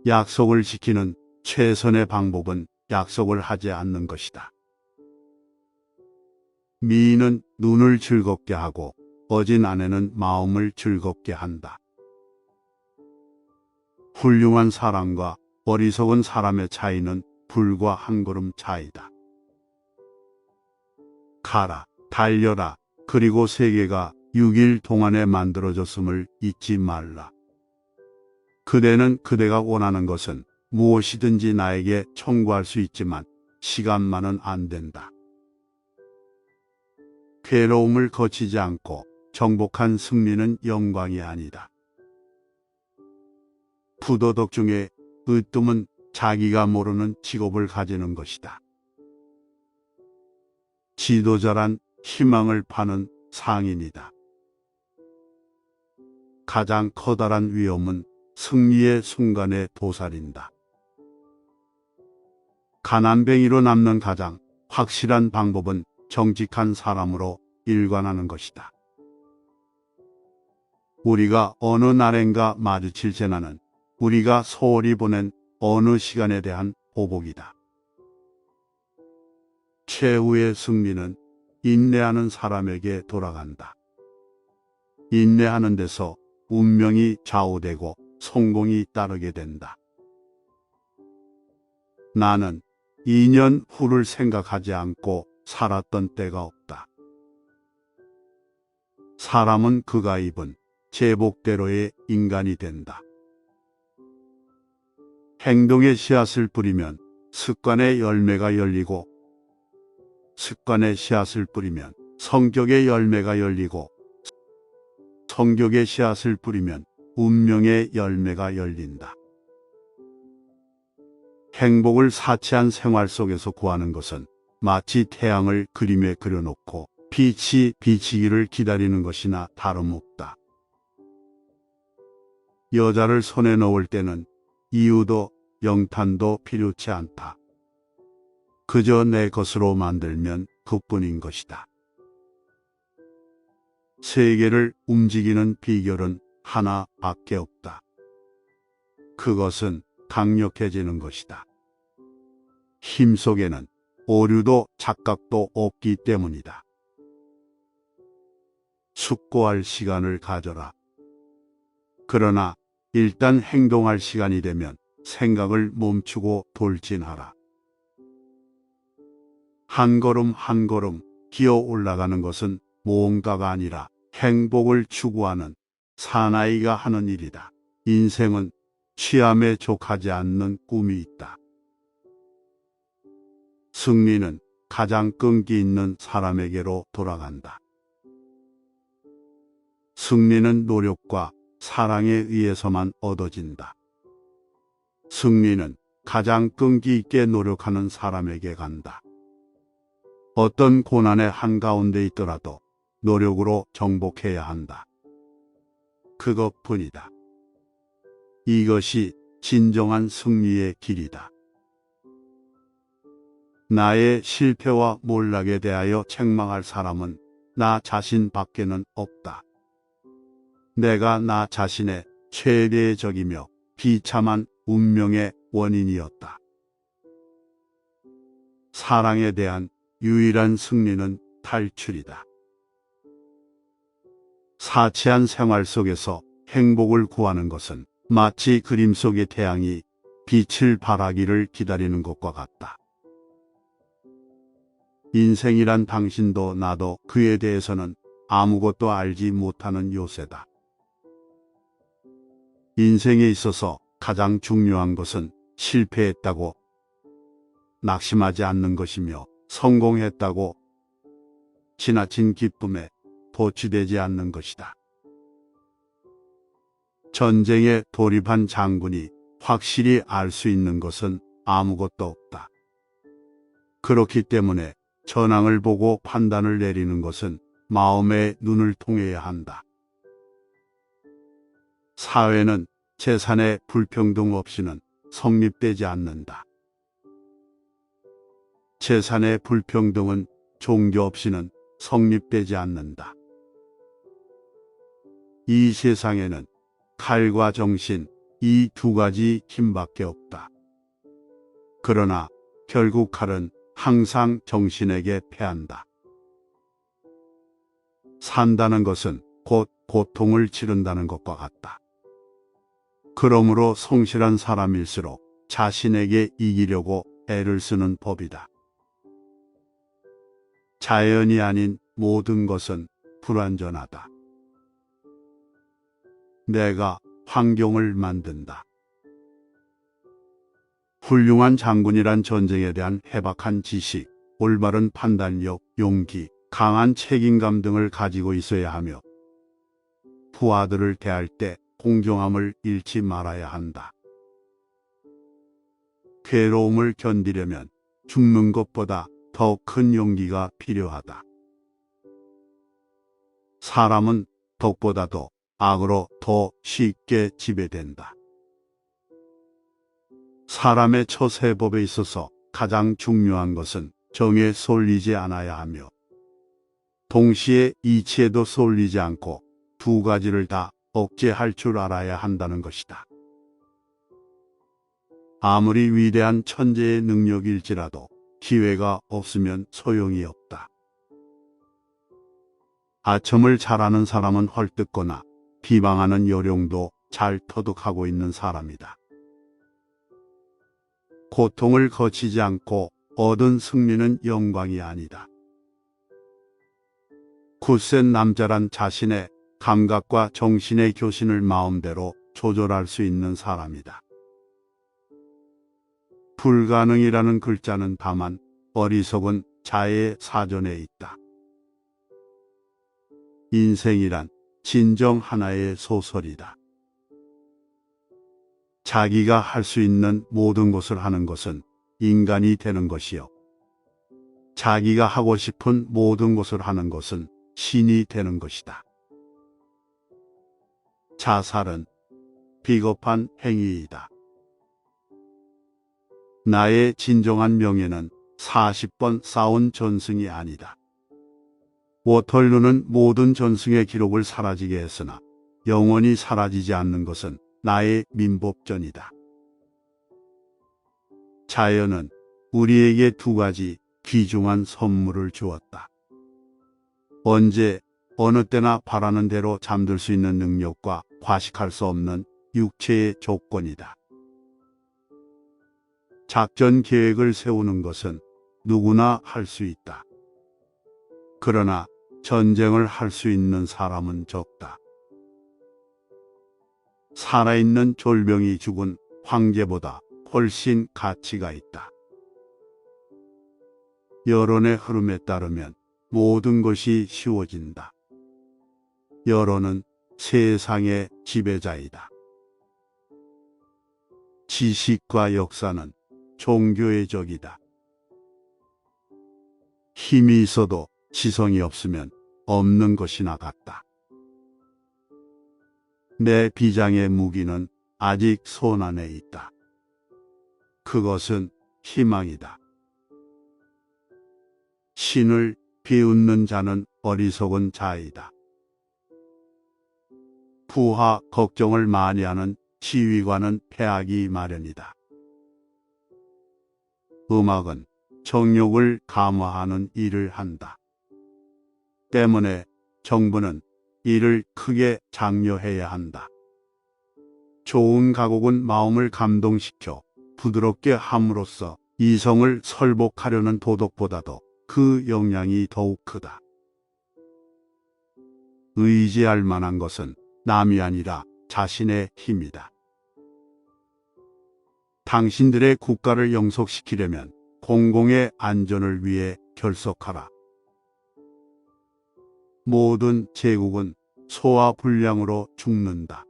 약속을 지키는 최선의 방법은 약속을 하지 않는 것이다. 미인은 눈을 즐겁게 하고 어진 아내는 마음을 즐겁게 한다. 훌륭한 사람과 어리석은 사람의 차이는 불과 한 걸음 차이다. 가라, 달려라, 그리고 세계가 6일 동안에 만들어졌음을 잊지 말라. 그대는 그대가 원하는 것은 무엇이든지 나에게 청구할 수 있지만 시간만은 안 된다. 괴로움을 거치지 않고 정복한 승리는 영광이 아니다. 부도덕 중에 으뜸은 자기가 모르는 직업을 가지는 것이다. 지도자란 희망을 파는 상인이다. 가장 커다란 위험은 승리의 순간에 도사린다. 가난뱅이로 남는 가장 확실한 방법은 정직한 사람으로 일관하는 것이다. 우리가 어느 날엔가 마주칠 재난은 우리가 소홀히 보낸 어느 시간에 대한 보복이다. 최후의 승리는 인내하는 사람에게 돌아간다. 인내하는 데서 운명이 좌우되고 성공이 따르게 된다. 나는 2년 후를 생각하지 않고 살았던 때가 없다. 사람은 그가 입은 제복대로의 인간이 된다. 행동의 씨앗을 뿌리면 습관의 열매가 열리고, 습관의 씨앗을 뿌리면 성격의 열매가 열리고, 성격의 씨앗을 뿌리면 운명의 열매가 열린다. 행복을 사치한 생활 속에서 구하는 것은 마치 태양을 그림에 그려놓고 빛이 비치기를 기다리는 것이나 다름없다. 여자를 손에 넣을 때는 이유도 영탄도 필요치 않다. 그저 내 것으로 만들면 그뿐인 것이다. 세계를 움직이는 비결은 하나밖에 없다. 그것은 강력해지는 것이다. 힘 속에는 오류도 착각도 없기 때문이다. 숙고할 시간을 가져라. 그러나 일단 행동할 시간이 되면 생각을 멈추고 돌진하라. 한 걸음 한 걸음 기어 올라가는 것은 모험가가 아니라 행복을 추구하는 사나이가 하는 일이다. 인생은 취함에 족하지 않는 꿈이 있다. 승리는 가장 끈기 있는 사람에게로 돌아간다. 승리는 노력과 사랑에 의해서만 얻어진다. 승리는 가장 끈기 있게 노력하는 사람에게 간다. 어떤 고난의 한가운데 있더라도 노력으로 정복해야 한다. 그것뿐이다. 이것이 진정한 승리의 길이다. 나의 실패와 몰락에 대하여 책망할 사람은 나 자신 밖에는 없다. 내가 나 자신의 최대의 적이며 비참한 운명의 원인이었다. 사랑에 대한 유일한 승리는 탈출이다. 사치한 생활 속에서 행복을 구하는 것은 마치 그림 속의 태양이 빛을 발하기를 기다리는 것과 같다. 인생이란 당신도 나도 그에 대해서는 아무것도 알지 못하는 요새다. 인생에 있어서 가장 중요한 것은 실패했다고 낙심하지 않는 것이며 성공했다고 지나친 기쁨에 도취되지 않는 것이다. 전쟁에 돌입한 장군이 확실히 알 수 있는 것은 아무것도 없다. 그렇기 때문에 전황을 보고 판단을 내리는 것은 마음의 눈을 통해야 한다. 사회는 재산의 불평등 없이는 성립되지 않는다. 재산의 불평등은 종교 없이는 성립되지 않는다. 이 세상에는 칼과 정신, 이 두 가지 힘밖에 없다. 그러나 결국 칼은 항상 정신에게 패한다. 산다는 것은 곧 고통을 치른다는 것과 같다. 그러므로 성실한 사람일수록 자신에게 이기려고 애를 쓰는 법이다. 자연이 아닌 모든 것은 불완전하다. 내가 환경을 만든다. 훌륭한 장군이란 전쟁에 대한 해박한 지식, 올바른 판단력, 용기, 강한 책임감 등을 가지고 있어야 하며 부하들을 대할 때 공정함을 잃지 말아야 한다. 괴로움을 견디려면 죽는 것보다 더 큰 용기가 필요하다. 사람은 덕보다도 악으로 더 쉽게 지배된다. 사람의 처세법에 있어서 가장 중요한 것은 정에 쏠리지 않아야 하며 동시에 이치에도 쏠리지 않고 두 가지를 다 억제할 줄 알아야 한다는 것이다. 아무리 위대한 천재의 능력일지라도 기회가 없으면 소용이 없다. 아첨을 잘하는 사람은 헐뜯거나 비방하는 요령도 잘 터득하고 있는 사람이다. 고통을 거치지 않고 얻은 승리는 영광이 아니다. 굳센 남자란 자신의 감각과 정신의 교신을 마음대로 조절할 수 있는 사람이다. 불가능이라는 글자는 다만 어리석은 자의 사전에 있다. 인생이란 진정 하나의 소설이다. 자기가 할 수 있는 모든 것을 하는 것은 인간이 되는 것이요. 자기가 하고 싶은 모든 것을 하는 것은 신이 되는 것이다. 자살은 비겁한 행위이다. 나의 진정한 명예는 40번 싸운 전승이 아니다. 워털루는 모든 전승의 기록을 사라지게 했으나 영원히 사라지지 않는 것은 나의 민법전이다. 자연은 우리에게 두 가지 귀중한 선물을 주었다. 언제 어느 때나 바라는 대로 잠들 수 있는 능력과 과식할 수 없는 육체의 조건이다. 작전 계획을 세우는 것은 누구나 할 수 있다. 그러나 전쟁을 할 수 있는 사람은 적다. 살아있는 졸병이 죽은 황제보다 훨씬 가치가 있다. 여론의 흐름에 따르면 모든 것이 쉬워진다. 여론은 세상의 지배자이다. 지식과 역사는 종교의 적이다. 힘이 있어도 지성이 없으면 없는 것이나 같다. 내 비장의 무기는 아직 손 안에 있다. 그것은 희망이다. 신을 비웃는 자는 어리석은 자이다. 부하 걱정을 많이 하는 지휘관은 패하기 마련이다. 음악은 정욕을 감화하는 일을 한다. 때문에 정부는 이를 크게 장려해야 한다. 좋은 가곡은 마음을 감동시켜 부드럽게 함으로써 이성을 설복하려는 도덕보다도 그 영향이 더욱 크다. 의지할 만한 것은 남이 아니라 자신의 힘이다. 당신들의 국가를 영속시키려면 공공의 안전을 위해 결속하라. 모든 제국은 소화불량으로 죽는다.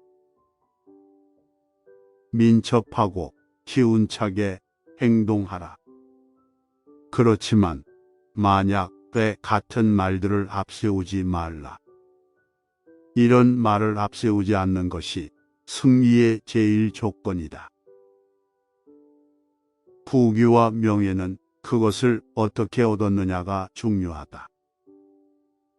민첩하고 기운차게 행동하라. 그렇지만 만약 때 같은 말들을 앞세우지 말라. 이런 말을 앞세우지 않는 것이 승리의 제일 조건이다. 부귀와 명예는 그것을 어떻게 얻었느냐가 중요하다.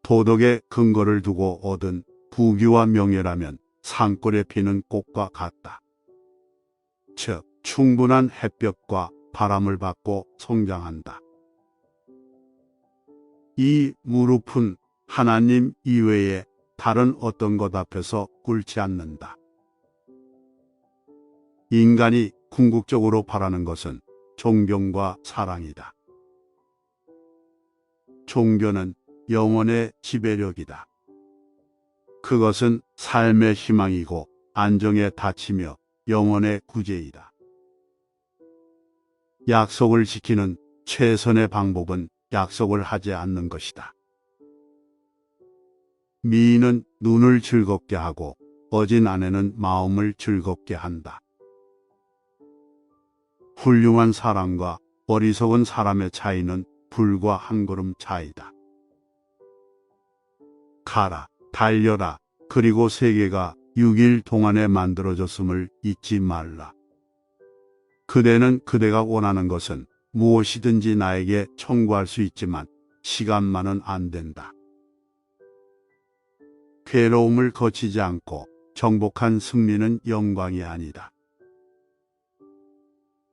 도덕의 근거를 두고 얻은 부귀와 명예라면 산골에 피는 꽃과 같다. 즉 충분한 햇볕과 바람을 받고 성장한다. 이 무릎은 하나님 이외에 다른 어떤 것 앞에서 꿇지 않는다. 인간이 궁극적으로 바라는 것은 존경과 사랑이다. 종교는 영혼의 지배력이다. 그것은 삶의 희망이고 안정의 닫히며 영혼의 구제이다. 약속을 지키는 최선의 방법은 약속을 하지 않는 것이다. 미인은 눈을 즐겁게 하고 어진 아내는 마음을 즐겁게 한다. 훌륭한 사람과 어리석은 사람의 차이는 불과 한 걸음 차이다. 가라, 달려라, 그리고 세계가 6일 동안에 만들어졌음을 잊지 말라. 그대는 그대가 원하는 것은 무엇이든지 나에게 청구할 수 있지만 시간만은 안 된다. 괴로움을 거치지 않고 정복한 승리는 영광이 아니다.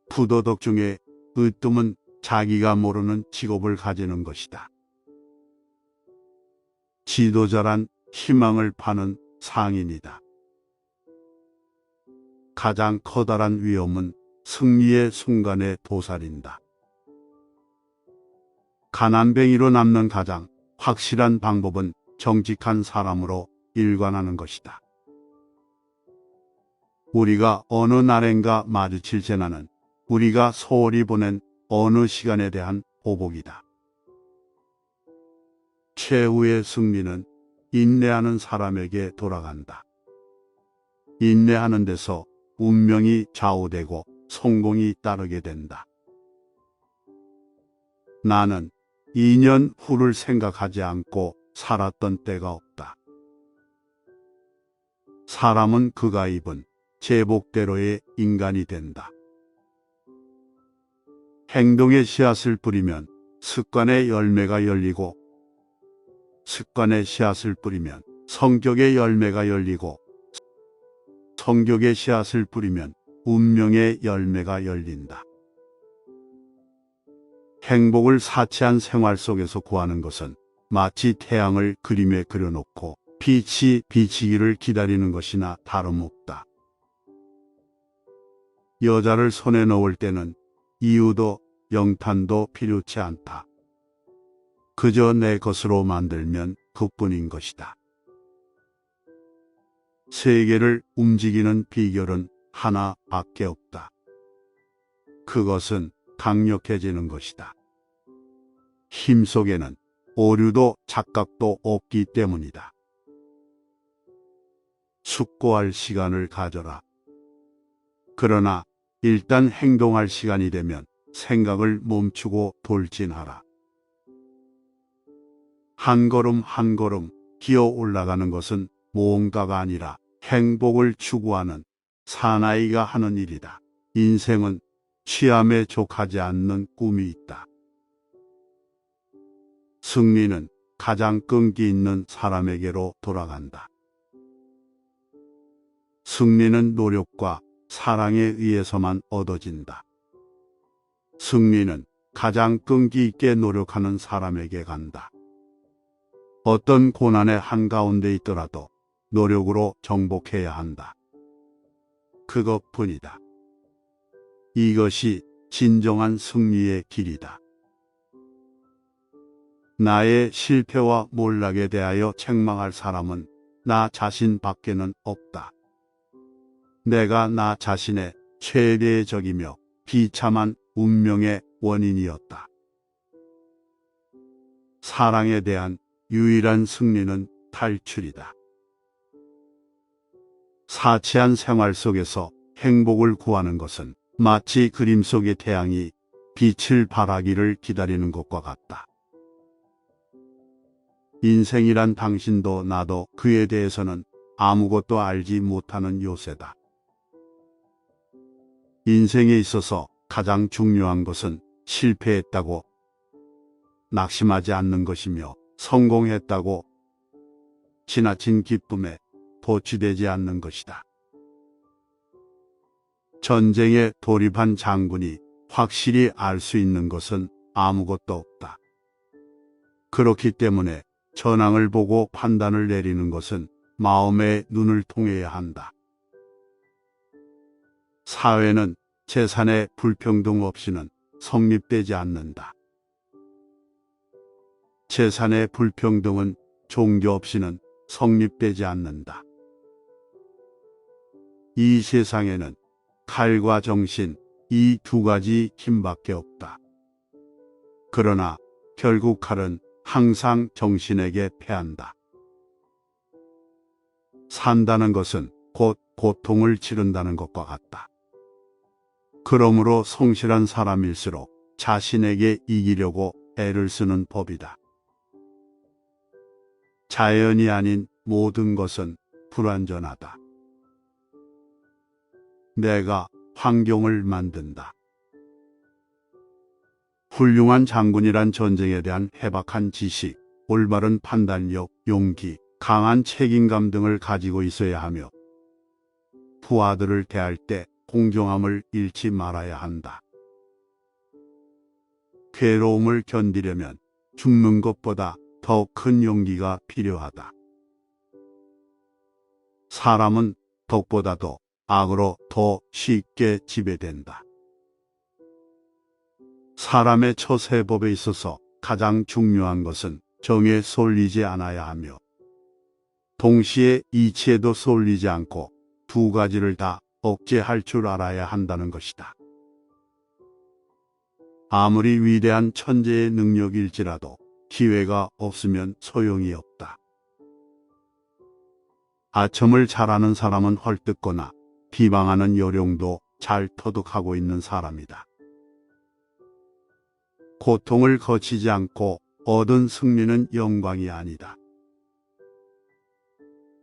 부도덕 중에 으뜸은 자기가 모르는 직업을 가지는 것이다. 지도자란 희망을 파는 상인이다. 가장 커다란 위험은 승리의 순간에 도살인다. 가난뱅이로 남는 가장 확실한 방법은 정직한 사람으로 일관하는 것이다. 우리가 어느 날엔가 마주칠 재난은 우리가 소홀히 보낸 어느 시간에 대한 보복이다. 최후의 승리는 인내하는 사람에게 돌아간다. 인내하는 데서 운명이 좌우되고 성공이 따르게 된다. 나는 2년 후를 생각하지 않고 살았던 때가 없다. 사람은 그가 입은 제복대로의 인간이 된다. 행동의 씨앗을 뿌리면 습관의 열매가 열리고, 습관의 씨앗을 뿌리면 성격의 열매가 열리고, 성격의 씨앗을 뿌리면 운명의 열매가 열린다. 행복을 사치한 생활 속에서 구하는 것은 마치 태양을 그림에 그려놓고 빛이 비치기를 기다리는 것이나 다름없다. 여자를 손에 넣을 때는 이유도 영탄도 필요치 않다. 그저 내 것으로 만들면 그뿐인 것이다. 세계를 움직이는 비결은 하나밖에 없다. 그것은 강력해지는 것이다. 힘 속에는 오류도 착각도 없기 때문이다. 숙고할 시간을 가져라. 그러나 일단 행동할 시간이 되면 생각을 멈추고 돌진하라. 한 걸음 한 걸음 기어 올라가는 것은 모험가가 아니라 행복을 추구하는 사나이가 하는 일이다. 인생은 취함에 족하지 않는 꿈이 있다. 승리는 가장 끈기 있는 사람에게로 돌아간다. 승리는 노력과 사랑에 의해서만 얻어진다. 승리는 가장 끈기 있게 노력하는 사람에게 간다. 어떤 고난의 한가운데 있더라도 노력으로 정복해야 한다. 그것뿐이다. 이것이 진정한 승리의 길이다. 나의 실패와 몰락에 대하여 책망할 사람은 나 자신 밖에는 없다. 내가 나 자신의 최대의 적이며 비참한 운명의 원인이었다. 사랑에 대한 유일한 승리는 탈출이다. 사치한 생활 속에서 행복을 구하는 것은 마치 그림 속의 태양이 빛을 발하기를 기다리는 것과 같다. 인생이란 당신도 나도 그에 대해서는 아무것도 알지 못하는 요새다. 인생에 있어서 가장 중요한 것은 실패했다고 낙심하지 않는 것이며 성공했다고 지나친 기쁨에 도취되지 않는 것이다. 전쟁에 돌입한 장군이 확실히 알 수 있는 것은 아무것도 없다. 그렇기 때문에 전황을 보고 판단을 내리는 것은 마음의 눈을 통해야 한다. 사회는 재산의 불평등 없이는 성립되지 않는다. 재산의 불평등은 종교 없이는 성립되지 않는다. 이 세상에는 칼과 정신, 이 두 가지 힘밖에 없다. 그러나 결국 칼은 항상 정신에게 패한다. 산다는 것은 곧 고통을 치른다는 것과 같다. 그러므로 성실한 사람일수록 자신에게 이기려고 애를 쓰는 법이다. 자연이 아닌 모든 것은 불완전하다. 내가 환경을 만든다. 훌륭한 장군이란 전쟁에 대한 해박한 지식, 올바른 판단력, 용기, 강한 책임감 등을 가지고 있어야 하며 부하들을 대할 때 공정함을 잃지 말아야 한다. 괴로움을 견디려면 죽는 것보다 더 큰 용기가 필요하다. 사람은 덕보다도 악으로 더 쉽게 지배된다. 사람의 처세법에 있어서 가장 중요한 것은 정에 쏠리지 않아야 하며 동시에 이치에도 쏠리지 않고 두 가지를 다 억제할 줄 알아야 한다는 것이다. 아무리 위대한 천재의 능력일지라도 기회가 없으면 소용이 없다. 아첨을 잘하는 사람은 헐뜯거나 비방하는 요령도 잘 터득하고 있는 사람이다. 고통을 거치지 않고 얻은 승리는 영광이 아니다.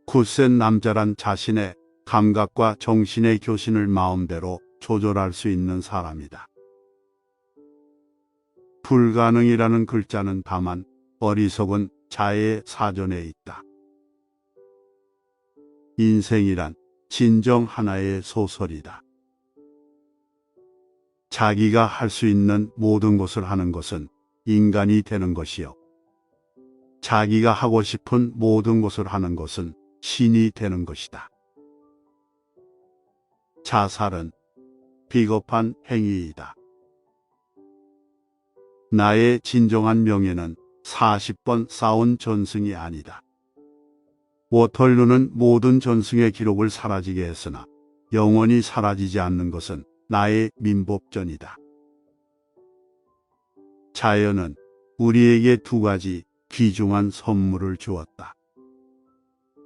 굳센 남자란 자신의 감각과 정신의 교신을 마음대로 조절할 수 있는 사람이다. 불가능이라는 글자는 다만 어리석은 자의 사전에 있다. 인생이란 진정 하나의 소설이다. 자기가 할 수 있는 모든 것을 하는 것은 인간이 되는 것이요. 자기가 하고 싶은 모든 것을 하는 것은 신이 되는 것이다. 자살은 비겁한 행위이다. 나의 진정한 명예는 40번 싸운 전승이 아니다. 워털루는 모든 전승의 기록을 사라지게 했으나 영원히 사라지지 않는 것은 나의 민법전이다. 자연은 우리에게 두 가지 귀중한 선물을 주었다.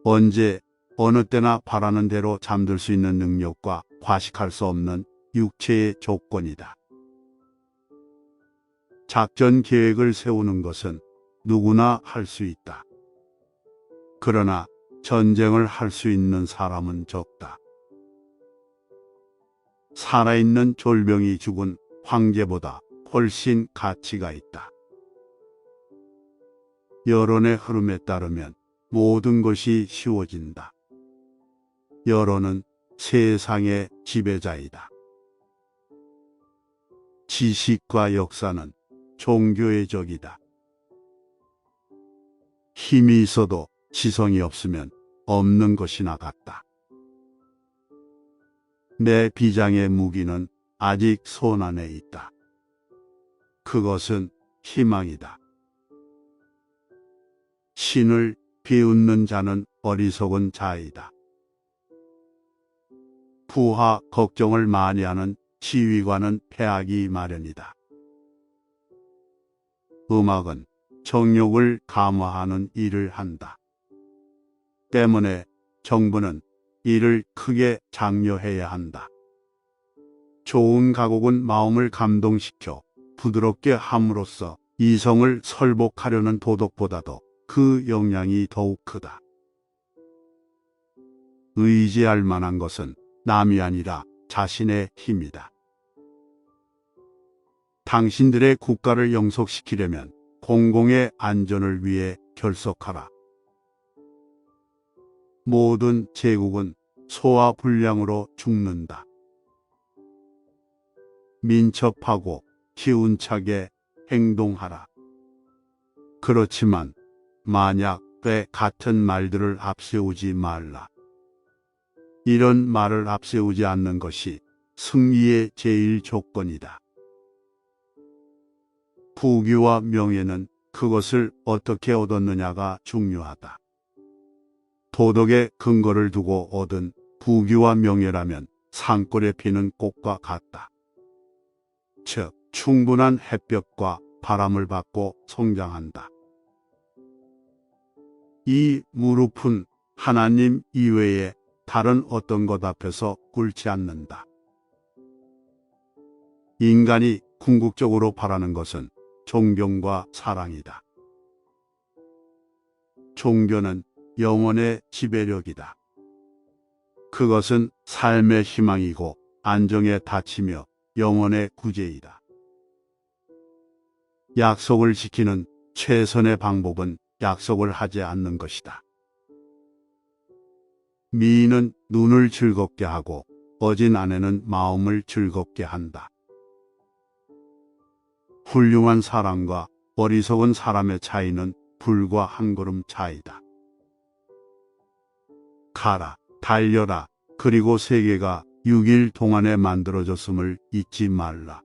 언제 어느 때나 바라는 대로 잠들 수 있는 능력과 과식할 수 없는 육체의 조건이다. 작전 계획을 세우는 것은 누구나 할 수 있다. 그러나 전쟁을 할 수 있는 사람은 적다. 살아있는 졸병이 죽은 황제보다 훨씬 가치가 있다. 여론의 흐름에 따르면 모든 것이 쉬워진다. 여론은 세상의 지배자이다. 지식과 역사는 종교의 적이다. 힘이 있어도 지성이 없으면 없는 것이나 같다. 내 비장의 무기는 아직 손 안에 있다. 그것은 희망이다. 신을 비웃는 자는 어리석은 자이다. 부하 걱정을 많이 하는 지휘관은 패하기 마련이다. 음악은 정욕을 감화하는 일을 한다. 때문에 정부는 이를 크게 장려해야 한다. 좋은 가곡은 마음을 감동시켜 부드럽게 함으로써 이성을 설복하려는 도덕보다도 그 영향이 더욱 크다. 의지할 만한 것은 남이 아니라 자신의 힘이다. 당신들의 국가를 영속시키려면 공공의 안전을 위해 결속하라. 모든 제국은 소화불량으로 죽는다. 민첩하고 기운차게 행동하라. 그렇지만 만약 때 같은 말들을 앞세우지 말라. 이런 말을 앞세우지 않는 것이 승리의 제일 조건이다. 부귀와 명예는 그것을 어떻게 얻었느냐가 중요하다. 도덕의 근거를 두고 얻은 부귀와 명예라면 산골에 피는 꽃과 같다. 즉, 충분한 햇볕과 바람을 받고 성장한다. 이 무릎은 하나님 이외에 다른 어떤 것 앞에서 꿇지 않는다. 인간이 궁극적으로 바라는 것은 존경과 사랑이다. 종교는 영혼의 지배력이다. 그것은 삶의 희망이고 안정의 닫히며 영혼의 구제이다. 약속을 지키는 최선의 방법은 약속을 하지 않는 것이다. 미인은 눈을 즐겁게 하고 어진 아내는 마음을 즐겁게 한다. 훌륭한 사람과 어리석은 사람의 차이는 불과 한 걸음 차이다. 가라, 달려라, 그리고 세계가 6일 동안에 만들어졌음을 잊지 말라.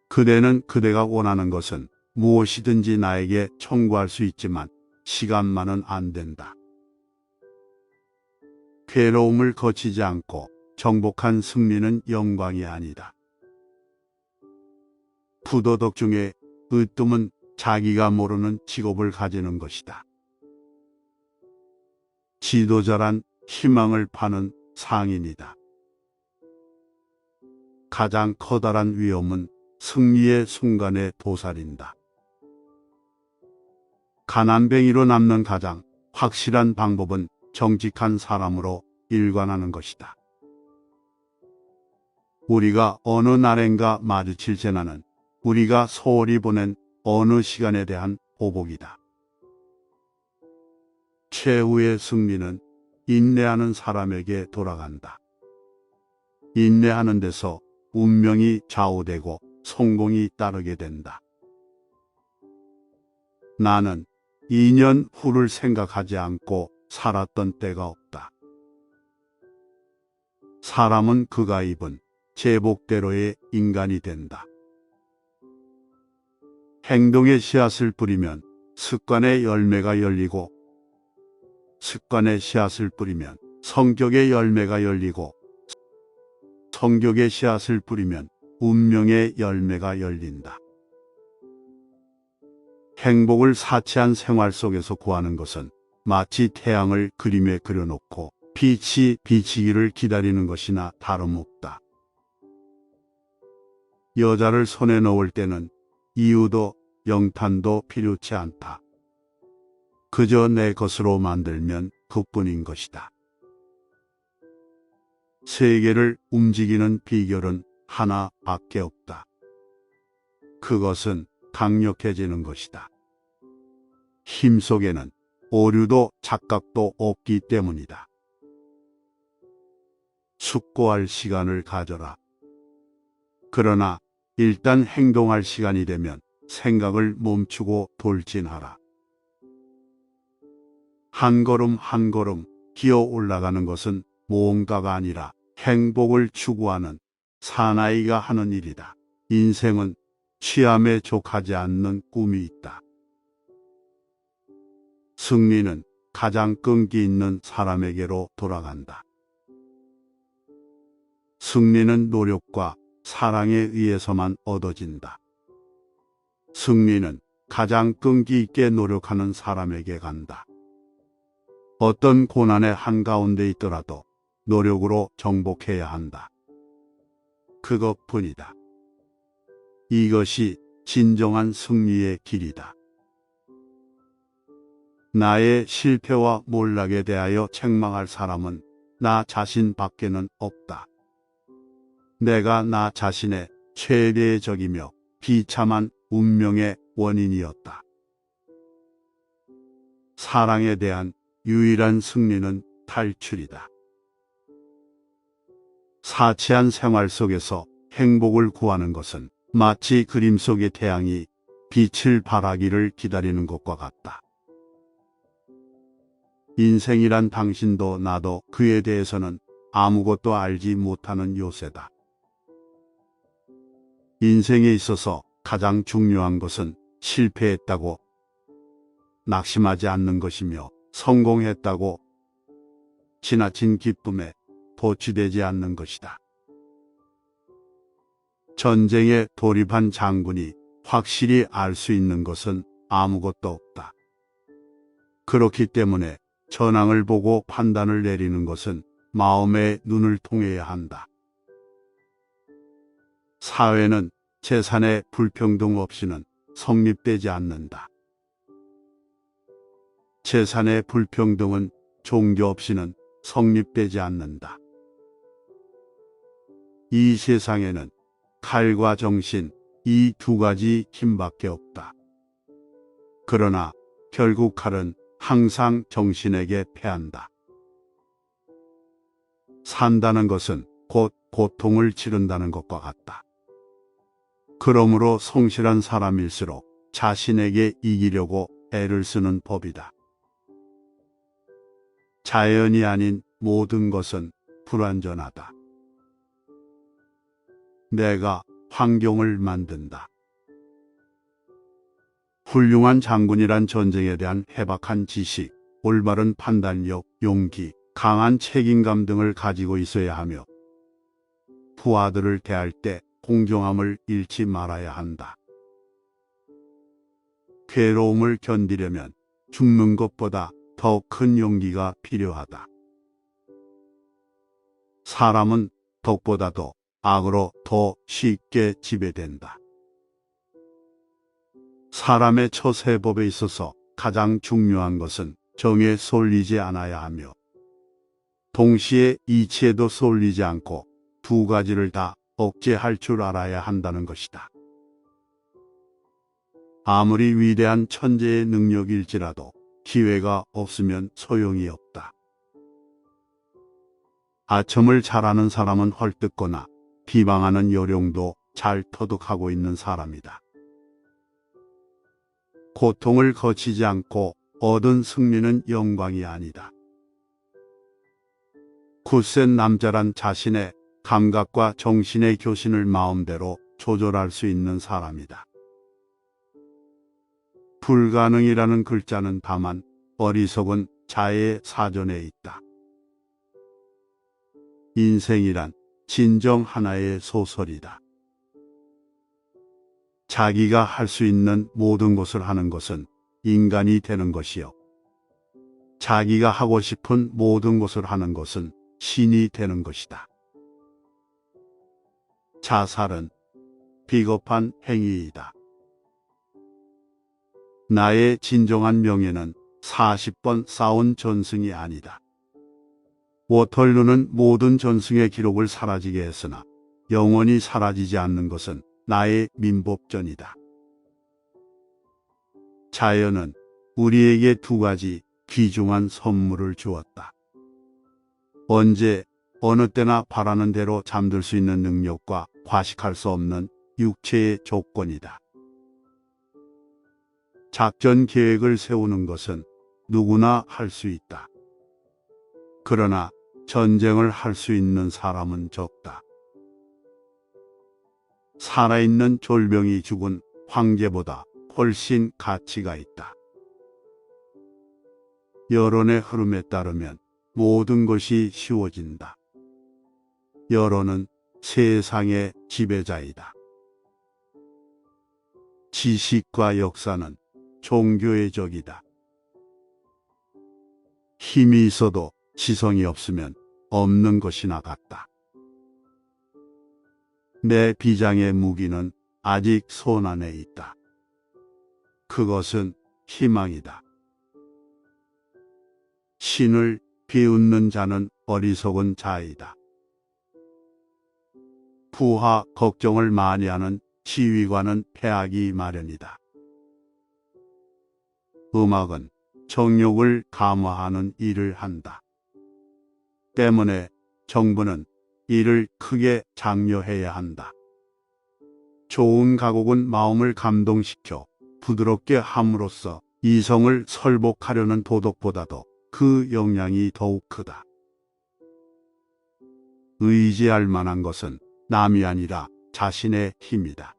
그대는 그대가 원하는 것은 무엇이든지 나에게 청구할 수 있지만 시간만은 안 된다. 괴로움을 거치지 않고 정복한 승리는 영광이 아니다. 부도덕 중에 으뜸은 자기가 모르는 직업을 가지는 것이다. 지도자란 희망을 파는 상인이다. 가장 커다란 위험은 승리의 순간에 도살인다. 가난뱅이로 남는 가장 확실한 방법은 정직한 사람으로 일관하는 것이다. 우리가 어느 날엔가 마주칠 재난은 우리가 소홀히 보낸 어느 시간에 대한 보복이다. 최후의 승리는 인내하는 사람에게 돌아간다. 인내하는 데서 운명이 좌우되고 성공이 따르게 된다. 나는 2년 후를 생각하지 않고 살았던 때가 없다. 사람은 그가 입은 제복대로의 인간이 된다. 행동의 씨앗을 뿌리면 습관의 열매가 열리고, 습관의 씨앗을 뿌리면 성격의 열매가 열리고, 성격의 씨앗을 뿌리면 운명의 열매가 열린다. 행복을 사치한 생활 속에서 구하는 것은 마치 태양을 그림에 그려놓고 빛이 비치기를 기다리는 것이나 다름없다. 여자를 손에 넣을 때는 이유도 영탄도 필요치 않다. 그저 내 것으로 만들면 그뿐인 것이다. 세계를 움직이는 비결은 하나밖에 없다. 그것은 강력해지는 것이다. 힘 속에는 오류도 착각도 없기 때문이다. 숙고할 시간을 가져라. 그러나 일단 행동할 시간이 되면 생각을 멈추고 돌진하라. 한 걸음 한 걸음 기어 올라가는 것은 모험가가 아니라 행복을 추구하는 사나이가 하는 일이다. 인생은 취함에 족하지 않는 꿈이 있다. 승리는 가장 끈기 있는 사람에게로 돌아간다. 승리는 노력과 사랑에 의해서만 얻어진다. 승리는 가장 끈기 있게 노력하는 사람에게 간다. 어떤 고난의 한가운데 있더라도 노력으로 정복해야 한다. 그것뿐이다. 이것이 진정한 승리의 길이다. 나의 실패와 몰락에 대하여 책망할 사람은 나 자신 밖에는 없다. 내가 나 자신의 최대의 적이며 비참한 운명의 원인이었다. 사랑에 대한 유일한 승리는 탈출이다. 사치한 생활 속에서 행복을 구하는 것은 마치 그림 속의 태양이 빛을 발하기를 기다리는 것과 같다. 인생이란 당신도 나도 그에 대해서는 아무것도 알지 못하는 요새다. 인생에 있어서 가장 중요한 것은 실패했다고 낙심하지 않는 것이며 성공했다고 지나친 기쁨에 도취되지 않는 것이다. 전쟁에 돌입한 장군이 확실히 알 수 있는 것은 아무것도 없다. 그렇기 때문에 전황을 보고 판단을 내리는 것은 마음의 눈을 통해야 한다. 사회는 재산의 불평등 없이는 성립되지 않는다. 재산의 불평등은 종교 없이는 성립되지 않는다. 이 세상에는 칼과 정신, 이 두 가지 힘밖에 없다. 그러나 결국 칼은 항상 정신에게 패한다. 산다는 것은 곧 고통을 치른다는 것과 같다. 그러므로 성실한 사람일수록 자신에게 이기려고 애를 쓰는 법이다. 자연이 아닌 모든 것은 불완전하다. 내가 환경을 만든다. 훌륭한 장군이란 전쟁에 대한 해박한 지식, 올바른 판단력, 용기, 강한 책임감 등을 가지고 있어야 하며 부하들을 대할 때 공정함을 잃지 말아야 한다. 괴로움을 견디려면 죽는 것보다 더 큰 용기가 필요하다. 사람은 덕보다도 악으로 더 쉽게 지배된다. 사람의 처세법에 있어서 가장 중요한 것은 정에 쏠리지 않아야 하며 동시에 이치에도 쏠리지 않고 두 가지를 다 억제할 줄 알아야 한다는 것이다. 아무리 위대한 천재의 능력일지라도 기회가 없으면 소용이 없다. 아첨을 잘하는 사람은 헐뜯거나 비방하는 요령도 잘 터득하고 있는 사람이다. 고통을 거치지 않고 얻은 승리는 영광이 아니다. 굳센 남자란 자신의 감각과 정신의 교신을 마음대로 조절할 수 있는 사람이다. 불가능이라는 글자는 다만 어리석은 자의 사전에 있다. 인생이란 진정 하나의 소설이다. 자기가 할 수 있는 모든 것을 하는 것은 인간이 되는 것이요. 자기가 하고 싶은 모든 것을 하는 것은 신이 되는 것이다. 자살은 비겁한 행위이다. 나의 진정한 명예는 40번 싸운 전승이 아니다. 워털루는 모든 전승의 기록을 사라지게 했으나 영원히 사라지지 않는 것은 나의 민법전이다. 자연은 우리에게 두 가지 귀중한 선물을 주었다. 언제 어느 때나 바라는 대로 잠들 수 있는 능력과 과식할 수 없는 육체의 조건이다. 작전 계획을 세우는 것은 누구나 할 수 있다. 그러나 전쟁을 할 수 있는 사람은 적다. 살아있는 졸병이 죽은 황제보다 훨씬 가치가 있다. 여론의 흐름에 따르면 모든 것이 쉬워진다. 여론은 세상의 지배자이다. 지식과 역사는 종교의 적이다. 힘이 있어도 지성이 없으면 없는 것이나 같다. 내 비장의 무기는 아직 손 안에 있다. 그것은 희망이다. 신을 비웃는 자는 어리석은 자이다. 부하 걱정을 많이 하는 지휘관은 패하기 마련이다. 음악은 정욕을 감화하는 일을 한다. 때문에 정부는 이를 크게 장려해야 한다. 좋은 가곡은 마음을 감동시켜 부드럽게 함으로써 이성을 설복하려는 도덕보다도 그 영향이 더욱 크다. 의지할 만한 것은 남이 아니라 자신의 힘이다.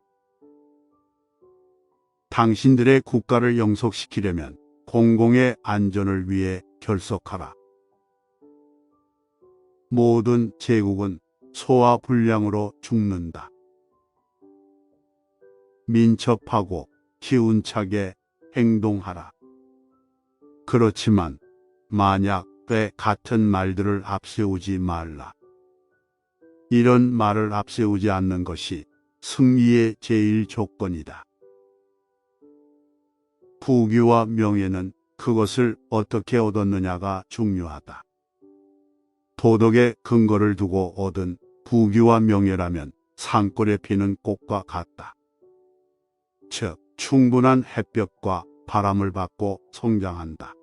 당신들의 국가를 영속시키려면 공공의 안전을 위해 결속하라. 모든 제국은 소화불량으로 죽는다. 민첩하고 기운차게 행동하라. 그렇지만 만약 때 같은 말들을 앞세우지 말라. 이런 말을 앞세우지 않는 것이 승리의 제일 조건이다. 부귀와 명예는 그것을 어떻게 얻었느냐가 중요하다. 도덕의 근거를 두고 얻은 부귀와 명예라면 산골에 피는 꽃과 같다. 즉, 충분한 햇볕과 바람을 받고 성장한다.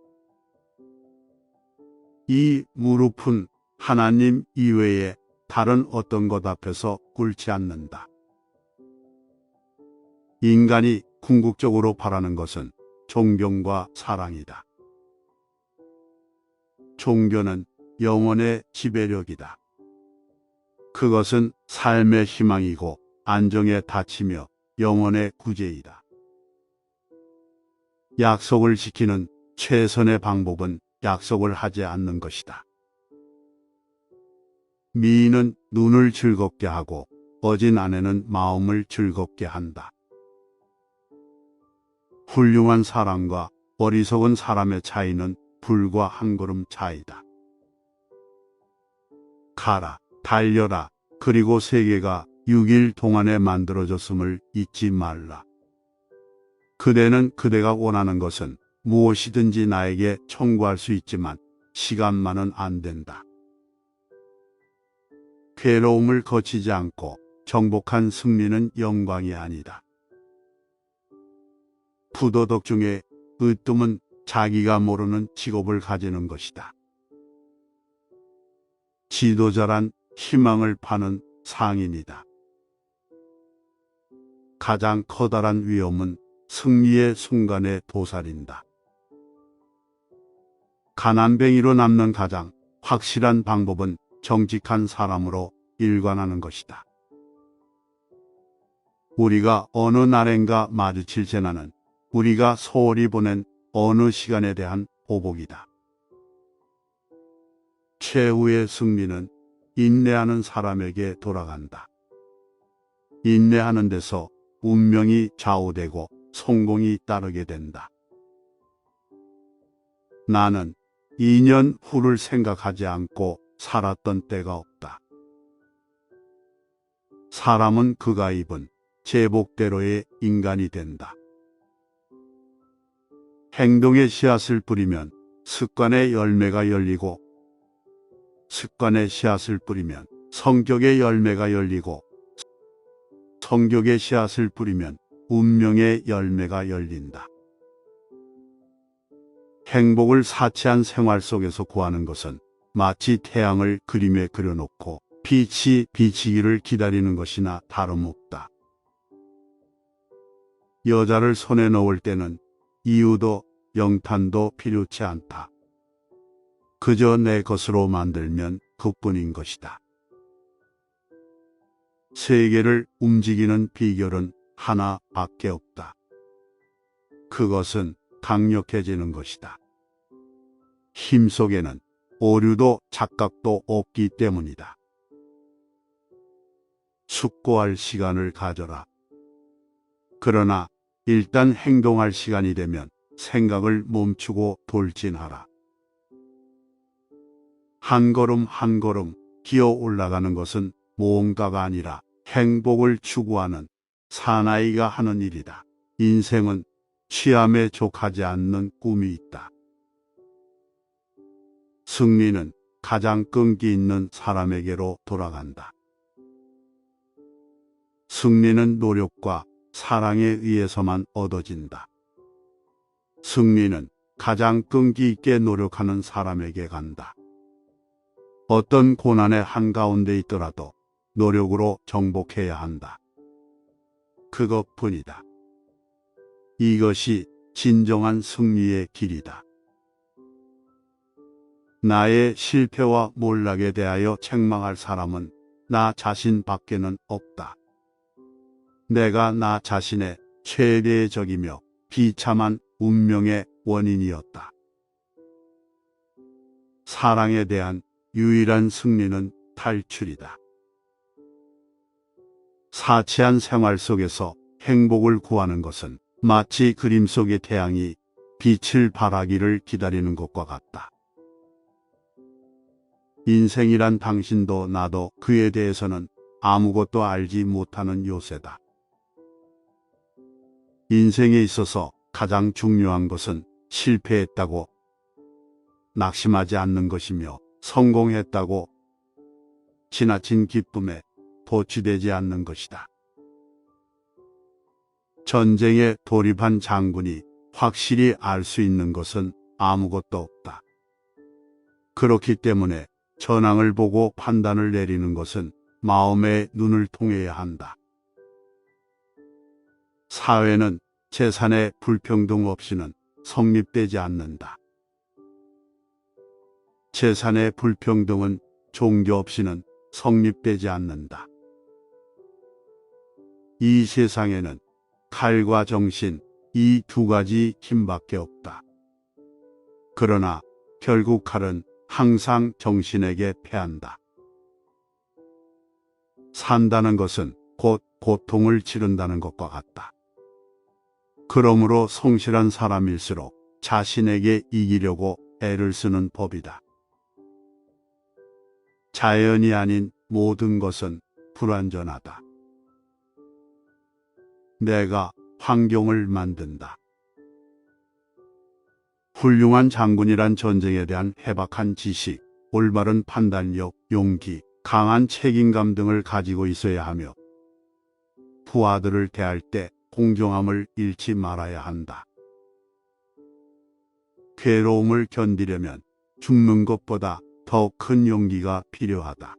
이 무릎은 하나님 이외에 다른 어떤 것 앞에서 꿇지 않는다. 인간이 궁극적으로 바라는 것은 존경과 사랑이다. 종교는 영혼의 지배력이다. 그것은 삶의 희망이고 안정의 닫히며 영혼의 구제이다. 약속을 지키는 최선의 방법은 약속을 하지 않는 것이다. 미인은 눈을 즐겁게 하고 어진 아내는 마음을 즐겁게 한다. 훌륭한 사람과 어리석은 사람의 차이는 불과 한 걸음 차이다. 가라, 달려라, 그리고 세계가 6일 동안에 만들어졌음을 잊지 말라. 그대는 그대가 원하는 것은 무엇이든지 나에게 청구할 수 있지만 시간만은 안 된다. 괴로움을 거치지 않고 정복한 승리는 영광이 아니다. 부도덕 중에 으뜸은 자기가 모르는 직업을 가지는 것이다. 지도자란 희망을 파는 상인이다. 가장 커다란 위험은 승리의 순간에 도사린다. 가난뱅이로 남는 가장 확실한 방법은 정직한 사람으로 일관하는 것이다. 우리가 어느 날엔가 마주칠 재난은 우리가 소홀히 보낸 어느 시간에 대한 보복이다. 최후의 승리는 인내하는 사람에게 돌아간다. 인내하는 데서 운명이 좌우되고 성공이 따르게 된다. 나는 2년 후를 생각하지 않고 살았던 때가 없다. 사람은 그가 입은 제복대로의 인간이 된다. 행동의 씨앗을 뿌리면 습관의 열매가 열리고, 습관의 씨앗을 뿌리면 성격의 열매가 열리고, 성격의 씨앗을 뿌리면 운명의 열매가 열린다. 행복을 사치한 생활 속에서 구하는 것은 마치 태양을 그림에 그려놓고 빛이 비치기를 기다리는 것이나 다름없다. 여자를 손에 넣을 때는 이유도 영탄도 필요치 않다. 그저 내 것으로 만들면 그뿐인 것이다. 세계를 움직이는 비결은 하나밖에 없다. 그것은 강력해지는 것이다. 힘 속에는 오류도 착각도 없기 때문이다. 숙고할 시간을 가져라. 그러나 일단 행동할 시간이 되면 생각을 멈추고 돌진하라. 한 걸음 한 걸음 기어 올라가는 것은 모험가가 아니라 행복을 추구하는 사나이가 하는 일이다. 인생은 취함에 족하지 않는 꿈이 있다. 승리는 가장 끈기 있는 사람에게로 돌아간다. 승리는 노력과 사랑에 의해서만 얻어진다. 승리는 가장 끈기 있게 노력하는 사람에게 간다. 어떤 고난의 한가운데 있더라도 노력으로 정복해야 한다. 그것뿐이다. 이것이 진정한 승리의 길이다. 나의 실패와 몰락에 대하여 책망할 사람은 나 자신 밖에는 없다. 내가 나 자신의 최대의 적이며 비참한 운명의 원인이었다. 사랑에 대한 유일한 승리는 탈출이다. 사치한 생활 속에서 행복을 구하는 것은 마치 그림 속의 태양이 빛을 발하기를 기다리는 것과 같다. 인생이란 당신도 나도 그에 대해서는 아무것도 알지 못하는 요새다. 인생에 있어서 가장 중요한 것은 실패했다고 낙심하지 않는 것이며 성공했다고 지나친 기쁨에 도취되지 않는 것이다. 전쟁에 돌입한 장군이 확실히 알 수 있는 것은 아무것도 없다. 그렇기 때문에 전황을 보고 판단을 내리는 것은 마음의 눈을 통해야 한다. 사회는 재산의 불평등 없이는 성립되지 않는다. 재산의 불평등은 종교 없이는 성립되지 않는다. 이 세상에는 칼과 정신, 이 두 가지 힘밖에 없다. 그러나 결국 칼은 항상 정신에게 패한다. 산다는 것은 곧 고통을 치른다는 것과 같다. 그러므로 성실한 사람일수록 자신에게 이기려고 애를 쓰는 법이다. 자연이 아닌 모든 것은 불완전하다. 내가 환경을 만든다. 훌륭한 장군이란 전쟁에 대한 해박한 지식, 올바른 판단력, 용기, 강한 책임감 등을 가지고 있어야 하며 부하들을 대할 때 공정함을 잃지 말아야 한다. 괴로움을 견디려면 죽는 것보다 더 큰 용기가 필요하다.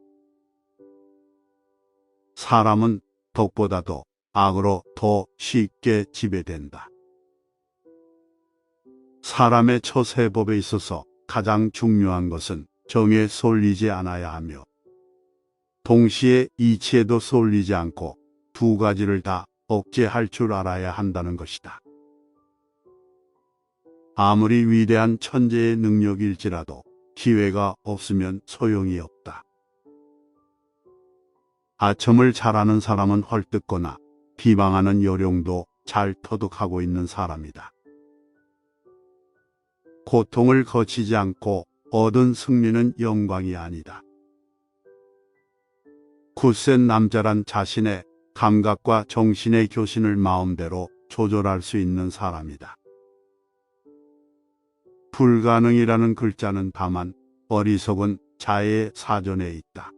사람은 덕보다도 악으로 더 쉽게 지배된다. 사람의 처세법에 있어서 가장 중요한 것은 정에 쏠리지 않아야 하며 동시에 이치에도 쏠리지 않고 두 가지를 다 억제할 줄 알아야 한다는 것이다. 아무리 위대한 천재의 능력일지라도 기회가 없으면 소용이 없다. 아첨을 잘하는 사람은 헐뜯거나 비방하는 요령도 잘 터득하고 있는 사람이다. 고통을 거치지 않고 얻은 승리는 영광이 아니다. 굳센 남자란 자신의 감각과 정신의 교신을 마음대로 조절할 수 있는 사람이다. 불가능이라는 글자는 다만 어리석은 자의 사전에 있다.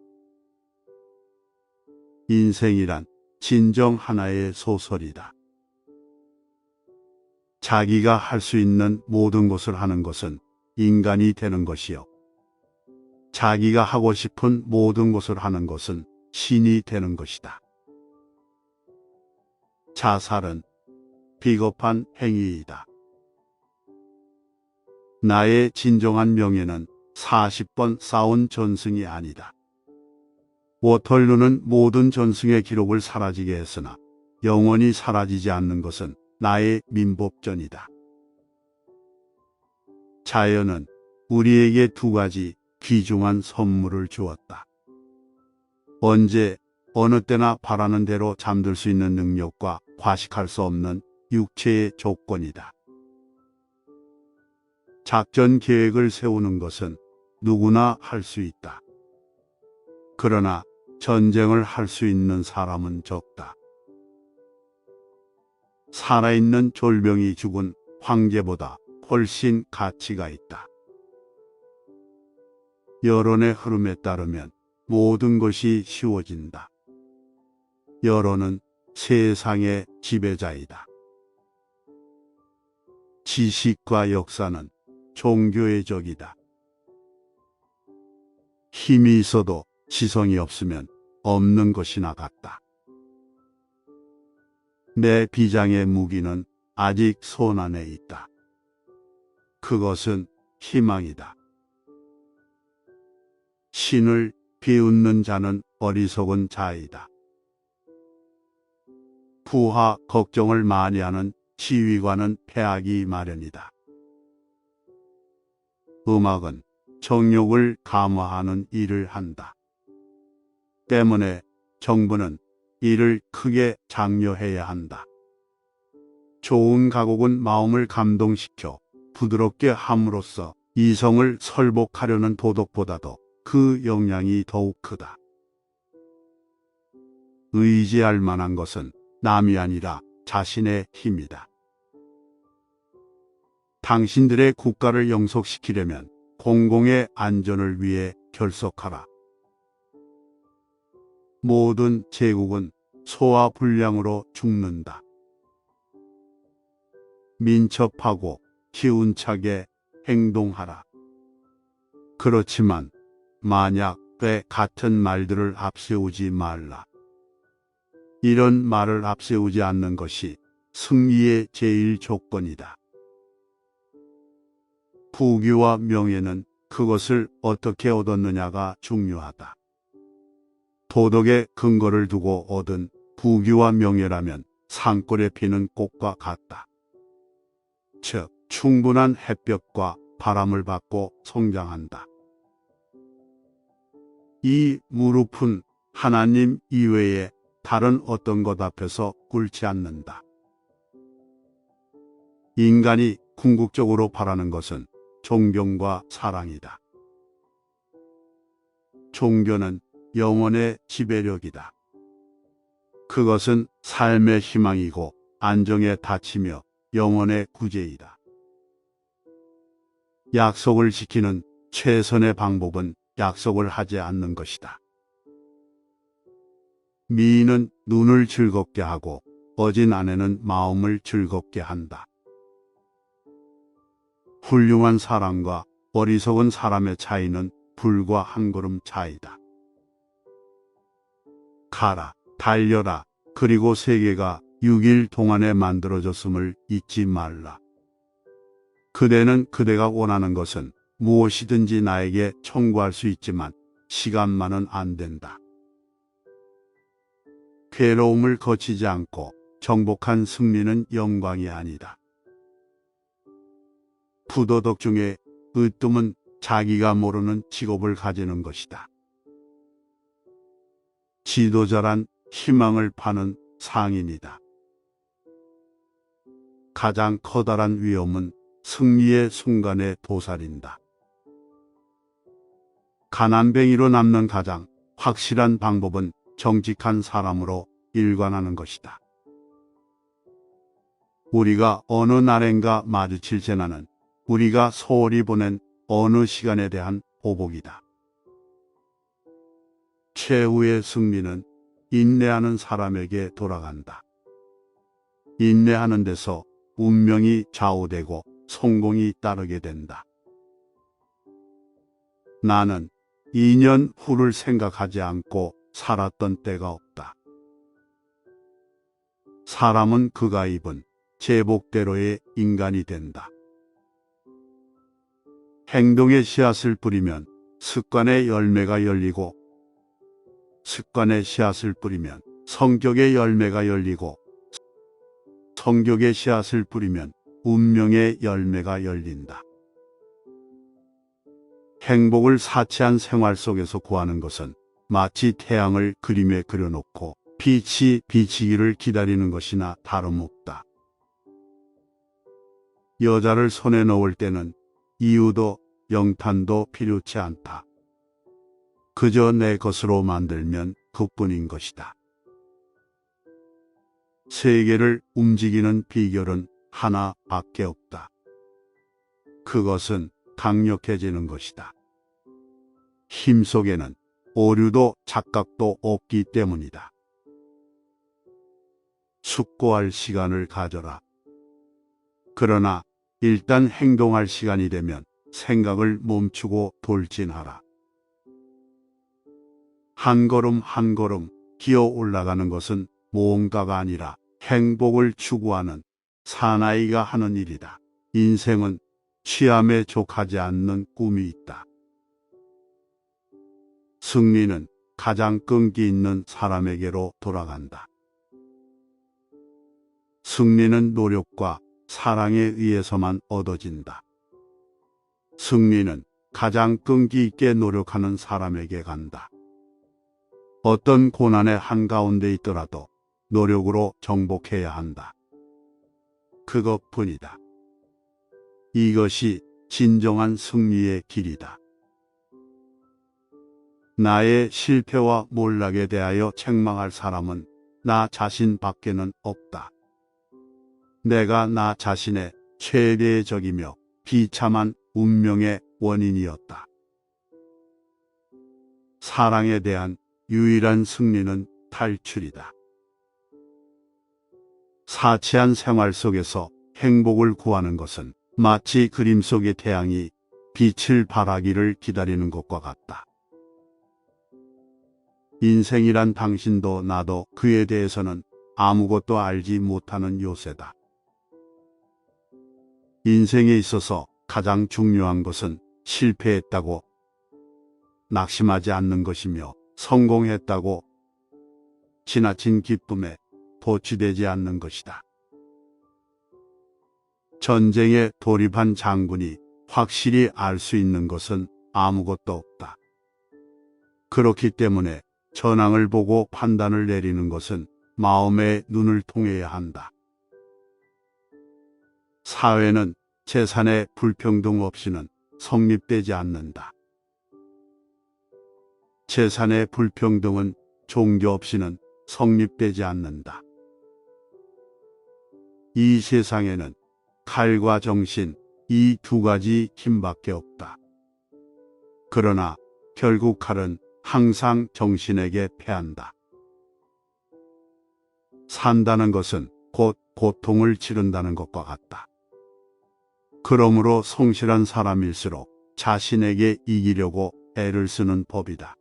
인생이란 진정 하나의 소설이다. 자기가 할 수 있는 모든 것을 하는 것은 인간이 되는 것이요. 자기가 하고 싶은 모든 것을 하는 것은 신이 되는 것이다. 자살은 비겁한 행위이다. 나의 진정한 명예는 40번 싸운 전승이 아니다. 워털루는 모든 전승의 기록을 사라지게 했으나 영원히 사라지지 않는 것은 나의 민법전이다. 자연은 우리에게 두 가지 귀중한 선물을 주었다. 언제 어느 때나 바라는 대로 잠들 수 있는 능력과 과식할 수 없는 육체의 조건이다. 작전 계획을 세우는 것은 누구나 할 수 있다. 그러나 전쟁을 할 수 있는 사람은 적다. 살아있는 졸병이 죽은 황제보다 훨씬 가치가 있다. 여론의 흐름에 따르면 모든 것이 쉬워진다. 여론은 세상의 지배자이다. 지식과 역사는 종교의 적이다. 힘이 있어도 지성이 없으면 없는 것이나 같다. 내 비장의 무기는 아직 손 안에 있다. 그것은 희망이다. 신을 비웃는 자는 어리석은 자이다. 부하 걱정을 많이 하는 지휘관은 패하기 마련이다. 음악은 정욕을 감화하는 일을 한다. 때문에 정부는 이를 크게 장려해야 한다. 좋은 가곡은 마음을 감동시켜 부드럽게 함으로써 이성을 설복하려는 도덕보다도 그 영향이 더욱 크다. 의지할 만한 것은 남이 아니라 자신의 힘이다. 당신들의 국가를 영속시키려면 공공의 안전을 위해 결속하라. 모든 제국은 소화불량으로 죽는다. 민첩하고 기운차게 행동하라. 그렇지만 만약 때 같은 말들을 앞세우지 말라. 이런 말을 앞세우지 않는 것이 승리의 제일 조건이다. 부귀와 명예는 그것을 어떻게 얻었느냐가 중요하다. 도덕의 근거를 두고 얻은 부귀와 명예라면 산골에 피는 꽃과 같다. 즉, 충분한 햇볕과 바람을 받고 성장한다. 이 무릎은 하나님 이외에 다른 어떤 것 앞에서 꿇지 않는다. 인간이 궁극적으로 바라는 것은 존경과 사랑이다. 종교는 영혼의 지배력이다. 그것은 삶의 희망이고 안정에 닫히며 영혼의 구제이다. 약속을 지키는 최선의 방법은 약속을 하지 않는 것이다. 미인은 눈을 즐겁게 하고 어진 아내는 마음을 즐겁게 한다. 훌륭한 사람과 어리석은 사람의 차이는 불과 한 걸음 차이다. 가라, 달려라, 그리고 세계가 6일 동안에 만들어졌음을 잊지 말라. 그대는 그대가 원하는 것은 무엇이든지 나에게 청구할 수 있지만 시간만은 안 된다. 괴로움을 거치지 않고 정복한 승리는 영광이 아니다. 부도덕 중에 으뜸은 자기가 모르는 직업을 가지는 것이다. 지도자란 희망을 파는 상인이다. 가장 커다란 위험은 승리의 순간에 도살인다. 가난뱅이로 남는 가장 확실한 방법은 정직한 사람으로 일관하는 것이다. 우리가 어느 날엔가 마주칠 재난은 우리가 소홀히 보낸 어느 시간에 대한 보복이다. 최후의 승리는 인내하는 사람에게 돌아간다. 인내하는 데서 운명이 좌우되고 성공이 따르게 된다. 나는 2년 후를 생각하지 않고 살았던 때가 없다. 사람은 그가 입은 제복대로의 인간이 된다. 행동의 씨앗을 뿌리면 습관의 열매가 열리고, 습관의 씨앗을 뿌리면 성격의 열매가 열리고, 성격의 씨앗을 뿌리면 운명의 열매가 열린다. 행복을 사치한 생활 속에서 구하는 것은 마치 태양을 그림에 그려놓고 빛이 비치기를 기다리는 것이나 다름없다. 여자를 손에 넣을 때는 이유도 영탄도 필요치 않다. 그저 내 것으로 만들면 그뿐인 것이다. 세계를 움직이는 비결은 하나밖에 없다. 그것은 강력해지는 것이다. 힘 속에는 오류도 착각도 없기 때문이다. 숙고할 시간을 가져라. 그러나 일단 행동할 시간이 되면 생각을 멈추고 돌진하라. 한 걸음 한 걸음 기어 올라가는 것은 모험가가 아니라 행복을 추구하는 사나이가 하는 일이다. 인생은 취함에 족하지 않는 꿈이 있다. 승리는 가장 끈기 있는 사람에게로 돌아간다. 승리는 노력과 사랑에 의해서만 얻어진다. 승리는 가장 끈기 있게 노력하는 사람에게 간다. 어떤 고난의 한가운데 있더라도 노력으로 정복해야 한다. 그것뿐이다. 이것이 진정한 승리의 길이다. 나의 실패와 몰락에 대하여 책망할 사람은 나 자신 밖에는 없다. 내가 나 자신의 최대의 적이며 비참한 운명의 원인이었다. 사랑에 대한 유일한 승리는 탈출이다. 사치한 생활 속에서 행복을 구하는 것은 마치 그림 속의 태양이 빛을 발하기를 기다리는 것과 같다. 인생이란 당신도 나도 그에 대해서는 아무것도 알지 못하는 요새다. 인생에 있어서 가장 중요한 것은 실패했다고 낙심하지 않는 것이며 성공했다고 지나친 기쁨에 도취되지 않는 것이다. 전쟁에 돌입한 장군이 확실히 알 수 있는 것은 아무것도 없다. 그렇기 때문에 전황을 보고 판단을 내리는 것은 마음의 눈을 통해야 한다. 사회는 재산의 불평등 없이는 성립되지 않는다. 재산의 불평등은 종교 없이는 성립되지 않는다. 이 세상에는 칼과 정신, 이 두 가지 힘밖에 없다. 그러나 결국 칼은 항상 정신에게 패한다. 산다는 것은 곧 고통을 치른다는 것과 같다. 그러므로 성실한 사람일수록 자신에게 이기려고 애를 쓰는 법이다.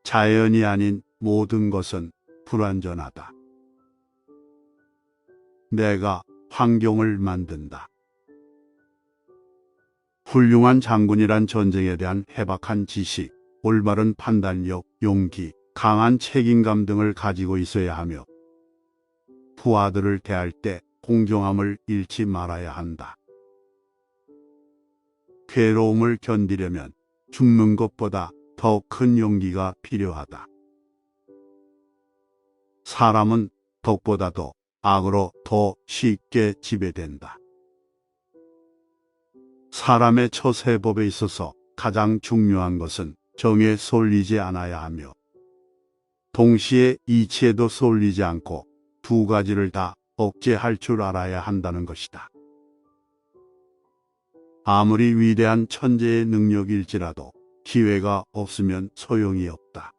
자연이 아닌 모든 것은 불완전하다. 내가 환경을 만든다. 훌륭한 장군이란 전쟁에 대한 해박한 지식, 올바른 판단력, 용기, 강한 책임감 등을 가지고 있어야 하며 부하들을 대할 때 공정함을 잃지 말아야 한다. 괴로움을 견디려면 죽는 것보다 더 큰 용기가 필요하다. 사람은 덕보다도 악으로 더 쉽게 지배된다. 사람의 처세법에 있어서 가장 중요한 것은 정에 쏠리지 않아야 하며 동시에 이치에도 쏠리지 않고 두 가지를 다 억제할 줄 알아야 한다는 것이다. 아무리 위대한 천재의 능력일지라도 기회가 없으면 소용이 없다.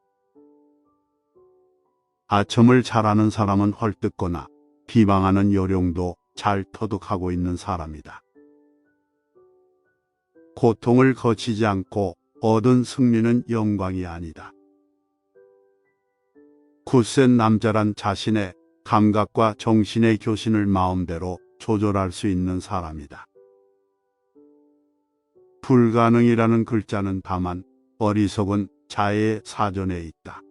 아첨을 잘하는 사람은 헐뜯거나 비방하는 요령도 잘 터득하고 있는 사람이다. 고통을 거치지 않고 얻은 승리는 영광이 아니다. 굳센 남자란 자신의 감각과 정신의 교신을 마음대로 조절할 수 있는 사람이다. 불가능이라는 글자는 다만 어리석은 자의 사전에 있다.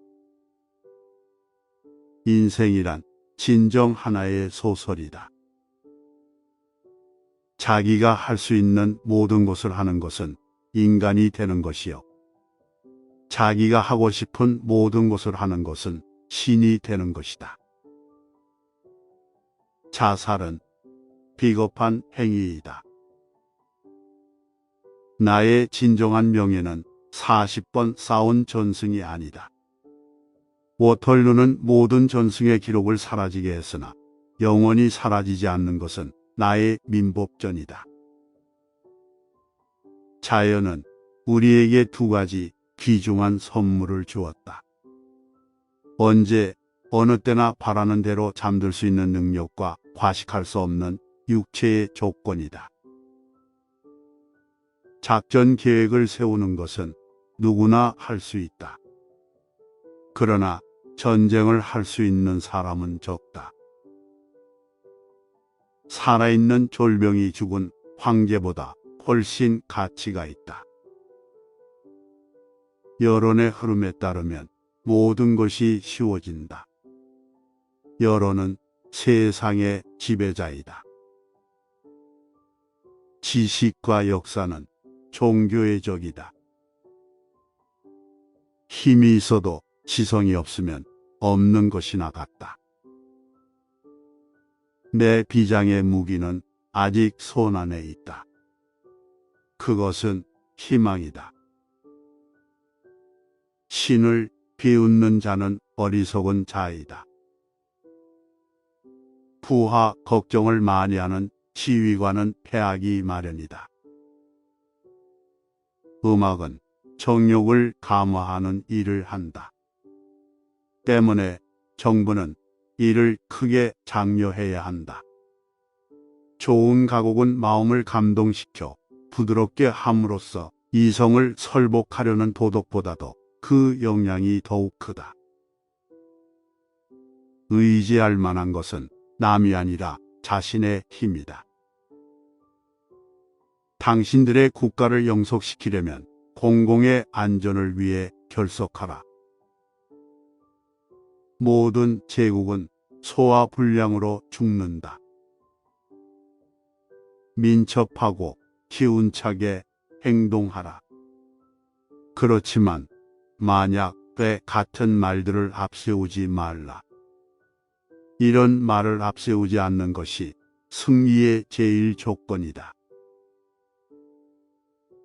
인생이란 진정 하나의 소설이다. 자기가 할 수 있는 모든 것을 하는 것은 인간이 되는 것이요. 자기가 하고 싶은 모든 것을 하는 것은 신이 되는 것이다. 자살은 비겁한 행위이다. 나의 진정한 명예는 40번 싸운 전승이 아니다. 워털루는 모든 전승의 기록을 사라지게 했으나 영원히 사라지지 않는 것은 나의 민법전이다. 자연은 우리에게 두 가지 귀중한 선물을 주었다. 언제 어느 때나 바라는 대로 잠들 수 있는 능력과 과식할 수 없는 육체의 조건이다. 작전 계획을 세우는 것은 누구나 할 수 있다. 그러나 전쟁을 할 수 있는 사람은 적다. 살아있는 졸병이 죽은 황제보다 훨씬 가치가 있다. 여론의 흐름에 따르면 모든 것이 쉬워진다. 여론은 세상의 지배자이다. 지식과 역사는 종교의 적이다. 힘이 있어도 지성이 없으면 없는 것이나 같다. 내 비장의 무기는 아직 손 안에 있다. 그것은 희망이다. 신을 비웃는 자는 어리석은 자이다. 부하 걱정을 많이 하는 지휘관은 패하기 마련이다. 음악은 정욕을 감화하는 일을 한다. 때문에 정부는 이를 크게 장려해야 한다. 좋은 가곡은 마음을 감동시켜 부드럽게 함으로써 이성을 설복하려는 도덕보다도 그 영향이 더욱 크다. 의지할 만한 것은 남이 아니라 자신의 힘이다. 당신들의 국가를 영속시키려면 공공의 안전을 위해 결속하라. 모든 제국은 소화불량으로 죽는다. 민첩하고 기운차게 행동하라. 그렇지만 만약 때 같은 말들을 앞세우지 말라. 이런 말을 앞세우지 않는 것이 승리의 제일 조건이다.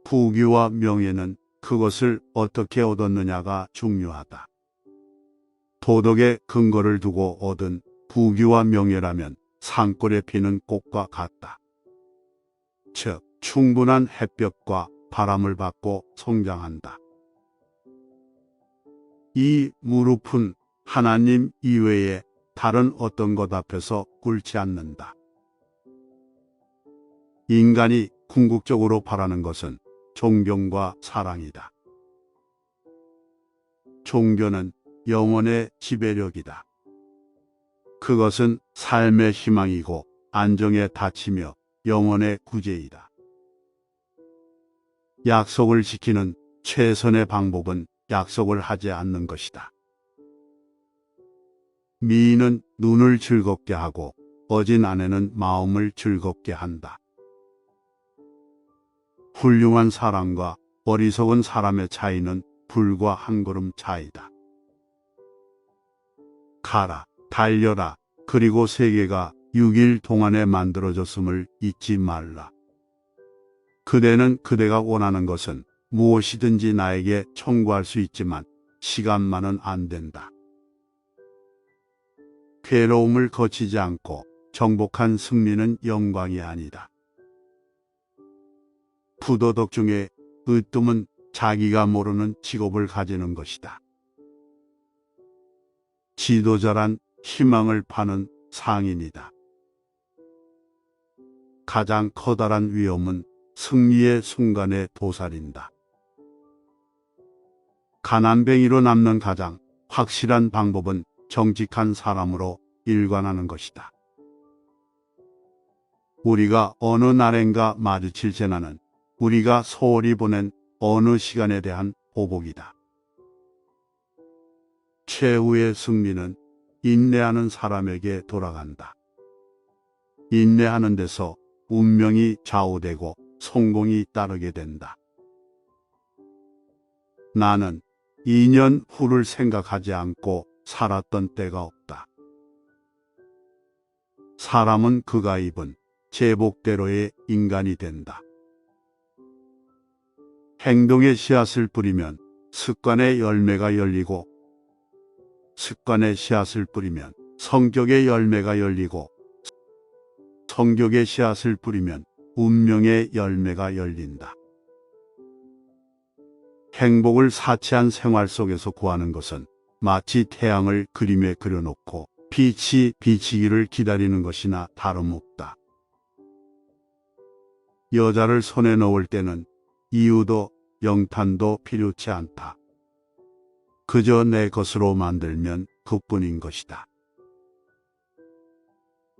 부귀와 명예는 그것을 어떻게 얻었느냐가 중요하다. 도덕의 근거를 두고 얻은 부귀와 명예라면 산골에 피는 꽃과 같다. 즉, 충분한 햇볕과 바람을 받고 성장한다. 이 무릎은 하나님 이외에 다른 어떤 것 앞에서 꿇지 않는다. 인간이 궁극적으로 바라는 것은 존경과 사랑이다. 종교는 영혼의 지배력이다. 그것은 삶의 희망이고 안정에 닫히며 영혼의 구제이다. 약속을 지키는 최선의 방법은 약속을 하지 않는 것이다. 미인은 눈을 즐겁게 하고 어진 아내는 마음을 즐겁게 한다. 훌륭한 사람과 어리석은 사람의 차이는 불과 한 걸음 차이다. 가라, 달려라, 그리고 세계가 6일 동안에 만들어졌음을 잊지 말라. 그대는 그대가 원하는 것은 무엇이든지 나에게 청구할 수 있지만 시간만은 안 된다. 괴로움을 거치지 않고 정복한 승리는 영광이 아니다. 부도덕 중에 으뜸은 자기가 모르는 직업을 가지는 것이다. 지도자란 희망을 파는 상인이다. 가장 커다란 위험은 승리의 순간에 도사린다. 가난뱅이로 남는 가장 확실한 방법은 정직한 사람으로 일관하는 것이다. 우리가 어느 날엔가 마주칠 재난은 우리가 소홀히 보낸 어느 시간에 대한 보복이다. 최후의 승리는 인내하는 사람에게 돌아간다. 인내하는 데서 운명이 좌우되고 성공이 따르게 된다. 나는 2년 후를 생각하지 않고 살았던 때가 없다. 사람은 그가 입은 제복대로의 인간이 된다. 행동의 씨앗을 뿌리면 습관의 열매가 열리고, 습관의 씨앗을 뿌리면 성격의 열매가 열리고, 성격의 씨앗을 뿌리면 운명의 열매가 열린다. 행복을 사치한 생활 속에서 구하는 것은 마치 태양을 그림에 그려놓고 빛이 비치기를 기다리는 것이나 다름없다. 여자를 손에 넣을 때는 이유도 영탄도 필요치 않다. 그저 내 것으로 만들면 그뿐인 것이다.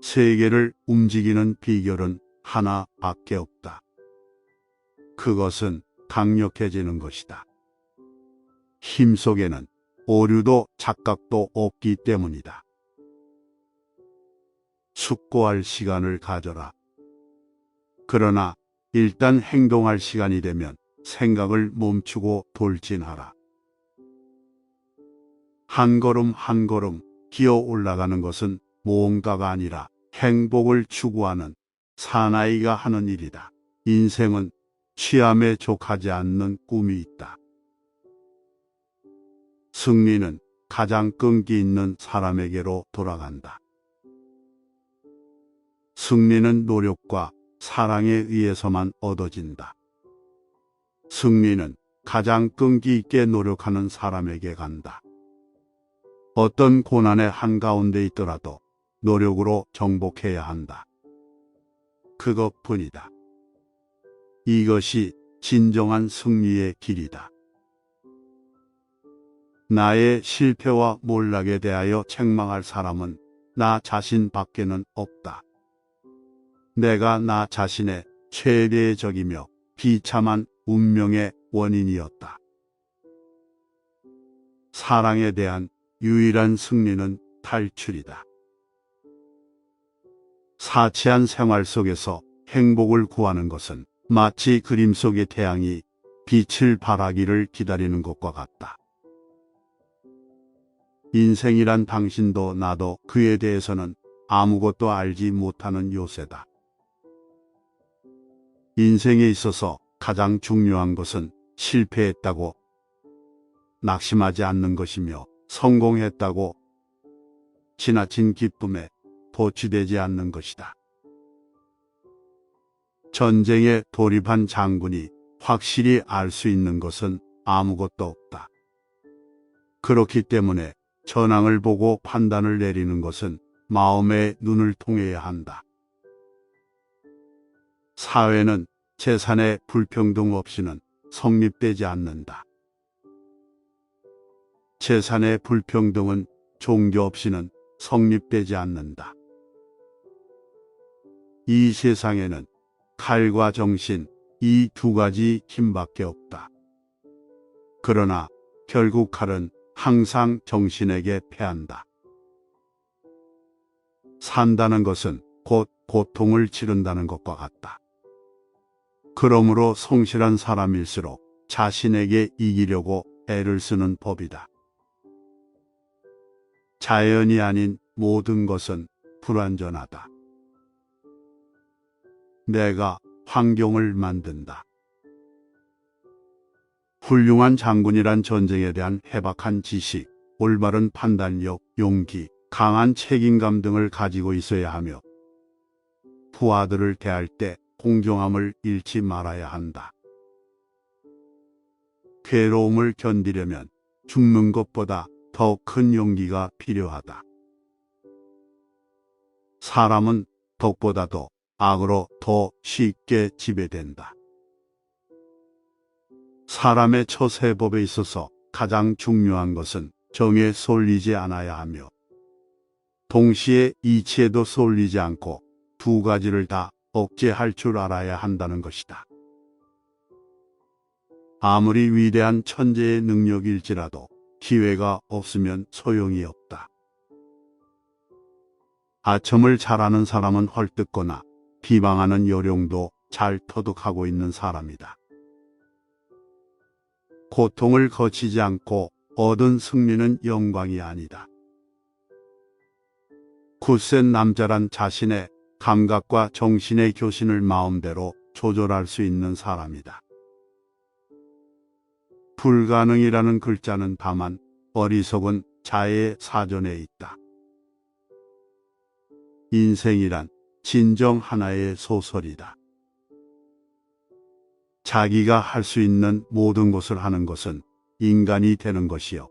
세계를 움직이는 비결은 하나밖에 없다. 그것은 강력해지는 것이다. 힘 속에는 오류도 착각도 없기 때문이다. 숙고할 시간을 가져라. 그러나 일단 행동할 시간이 되면 생각을 멈추고 돌진하라. 한 걸음 한 걸음 기어 올라가는 것은 모험가가 아니라 행복을 추구하는 사나이가 하는 일이다. 인생은 취함에 족하지 않는 꿈이 있다. 승리는 가장 끈기 있는 사람에게로 돌아간다. 승리는 노력과 사랑에 의해서만 얻어진다. 승리는 가장 끈기 있게 노력하는 사람에게 간다. 어떤 고난의 한가운데 있더라도 노력으로 정복해야 한다. 그것뿐이다. 이것이 진정한 승리의 길이다. 나의 실패와 몰락에 대하여 책망할 사람은 나 자신 밖에는 없다. 내가 나 자신의 최대의 적이며 비참한 운명의 원인이었다. 사랑에 대한 유일한 승리는 탈출이다. 사치한 생활 속에서 행복을 구하는 것은 마치 그림 속의 태양이 빛을 발하기를 기다리는 것과 같다. 인생이란 당신도 나도 그에 대해서는 아무것도 알지 못하는 요새다. 인생에 있어서 가장 중요한 것은 실패했다고 낙심하지 않는 것이며 성공했다고 지나친 기쁨에 도취되지 않는 것이다. 전쟁에 돌입한 장군이 확실히 알 수 있는 것은 아무것도 없다. 그렇기 때문에 전황을 보고 판단을 내리는 것은 마음의 눈을 통해야 한다. 사회는 재산의 불평등 없이는 성립되지 않는다. 재산의 불평등은 종교 없이는 성립되지 않는다. 이 세상에는 칼과 정신, 이 두 가지 힘밖에 없다. 그러나 결국 칼은 항상 정신에게 패한다. 산다는 것은 곧 고통을 치른다는 것과 같다. 그러므로 성실한 사람일수록 자신에게 이기려고 애를 쓰는 법이다. 자연이 아닌 모든 것은 불완전하다. 내가 환경을 만든다. 훌륭한 장군이란 전쟁에 대한 해박한 지식, 올바른 판단력, 용기, 강한 책임감 등을 가지고 있어야 하며 부하들을 대할 때 공정함을 잃지 말아야 한다. 괴로움을 견디려면 죽는 것보다 더 큰 용기가 필요하다. 사람은 덕보다도 악으로 더 쉽게 지배된다. 사람의 처세법에 있어서 가장 중요한 것은 정에 쏠리지 않아야 하며 동시에 이치에도 쏠리지 않고 두 가지를 다 억제할 줄 알아야 한다는 것이다. 아무리 위대한 천재의 능력일지라도 기회가 없으면 소용이 없다. 아첨을 잘하는 사람은 헐뜯거나 비방하는 요령도 잘 터득하고 있는 사람이다. 고통을 거치지 않고 얻은 승리는 영광이 아니다. 굳센 남자란 자신의 감각과 정신의 교신을 마음대로 조절할 수 있는 사람이다. 불가능이라는 글자는 다만 어리석은 자의 사전에 있다. 인생이란 진정 하나의 소설이다. 자기가 할 수 있는 모든 것을 하는 것은 인간이 되는 것이요.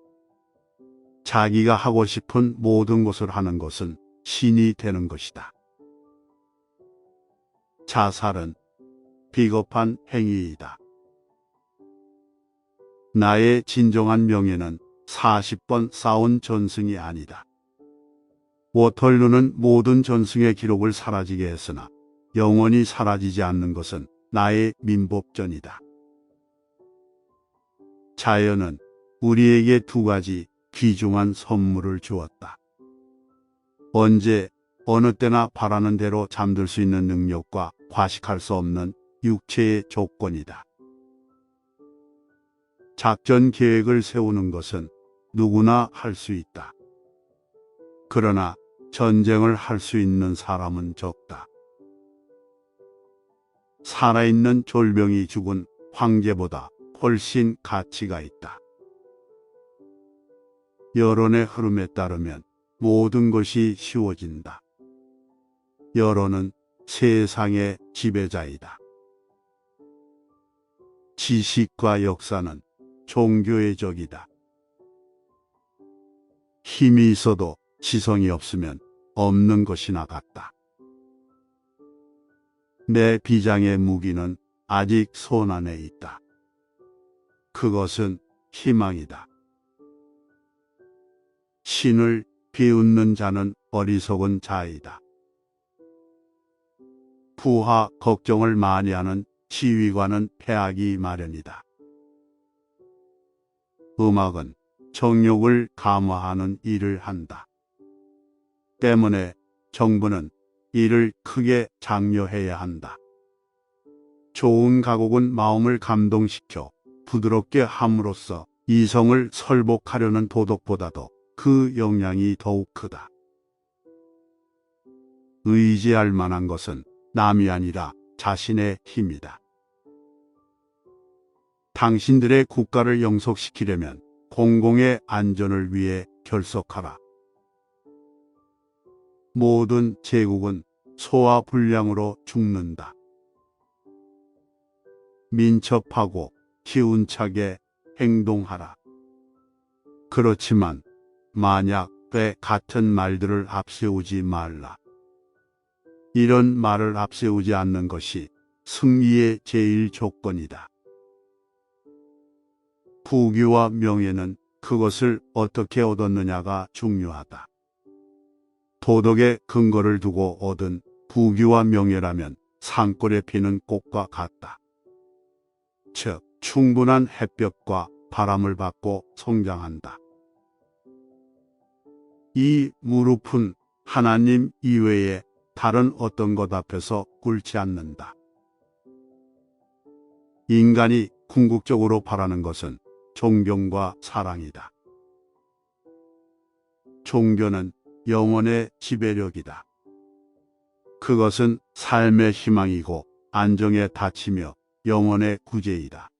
자기가 하고 싶은 모든 것을 하는 것은 신이 되는 것이다. 자살은 비겁한 행위이다. 나의 진정한 명예는 40번 싸운 전승이 아니다. 워털루는 모든 전승의 기록을 사라지게 했으나 영원히 사라지지 않는 것은 나의 민법전이다. 자연은 우리에게 두 가지 귀중한 선물을 주었다. 언제 어느 때나 바라는 대로 잠들 수 있는 능력과 과식할 수 없는 육체의 조건이다. 작전 계획을 세우는 것은 누구나 할 수 있다. 그러나 전쟁을 할 수 있는 사람은 적다. 살아있는 졸병이 죽은 황제보다 훨씬 가치가 있다. 여론의 흐름에 따르면 모든 것이 쉬워진다. 여론은 세상의 지배자이다. 지식과 역사는 종교의 적이다. 힘이 있어도 지성이 없으면 없는 것이나 같다. 내 비장의 무기는 아직 손 안에 있다. 그것은 희망이다. 신을 비웃는 자는 어리석은 자이다. 부하 걱정을 많이 하는 지휘관은 패하기 마련이다. 음악은 정욕을 감화하는 일을 한다. 때문에 정부는 이를 크게 장려해야 한다. 좋은 가곡은 마음을 감동시켜 부드럽게 함으로써 이성을 설복하려는 도덕보다도 그 영향이 더욱 크다. 의지할 만한 것은 남이 아니라 자신의 힘이다. 당신들의 국가를 영속시키려면 공공의 안전을 위해 결속하라. 모든 제국은 소화불량으로 죽는다. 민첩하고 기운차게 행동하라. 그렇지만 만약 때 같은 말들을 앞세우지 말라. 이런 말을 앞세우지 않는 것이 승리의 제일 조건이다. 부귀와 명예는 그것을 어떻게 얻었느냐가 중요하다. 도덕의 근거를 두고 얻은 부귀와 명예라면 산골에 피는 꽃과 같다. 즉, 충분한 햇볕과 바람을 받고 성장한다. 이 무릎은 하나님 이외에 다른 어떤 것 앞에서 꿇지 않는다. 인간이 궁극적으로 바라는 것은 존경과 사랑이다. 종교는 영혼의 지배력이다. 그것은 삶의 희망이고 안정에 닫히며 영혼의 구제이다.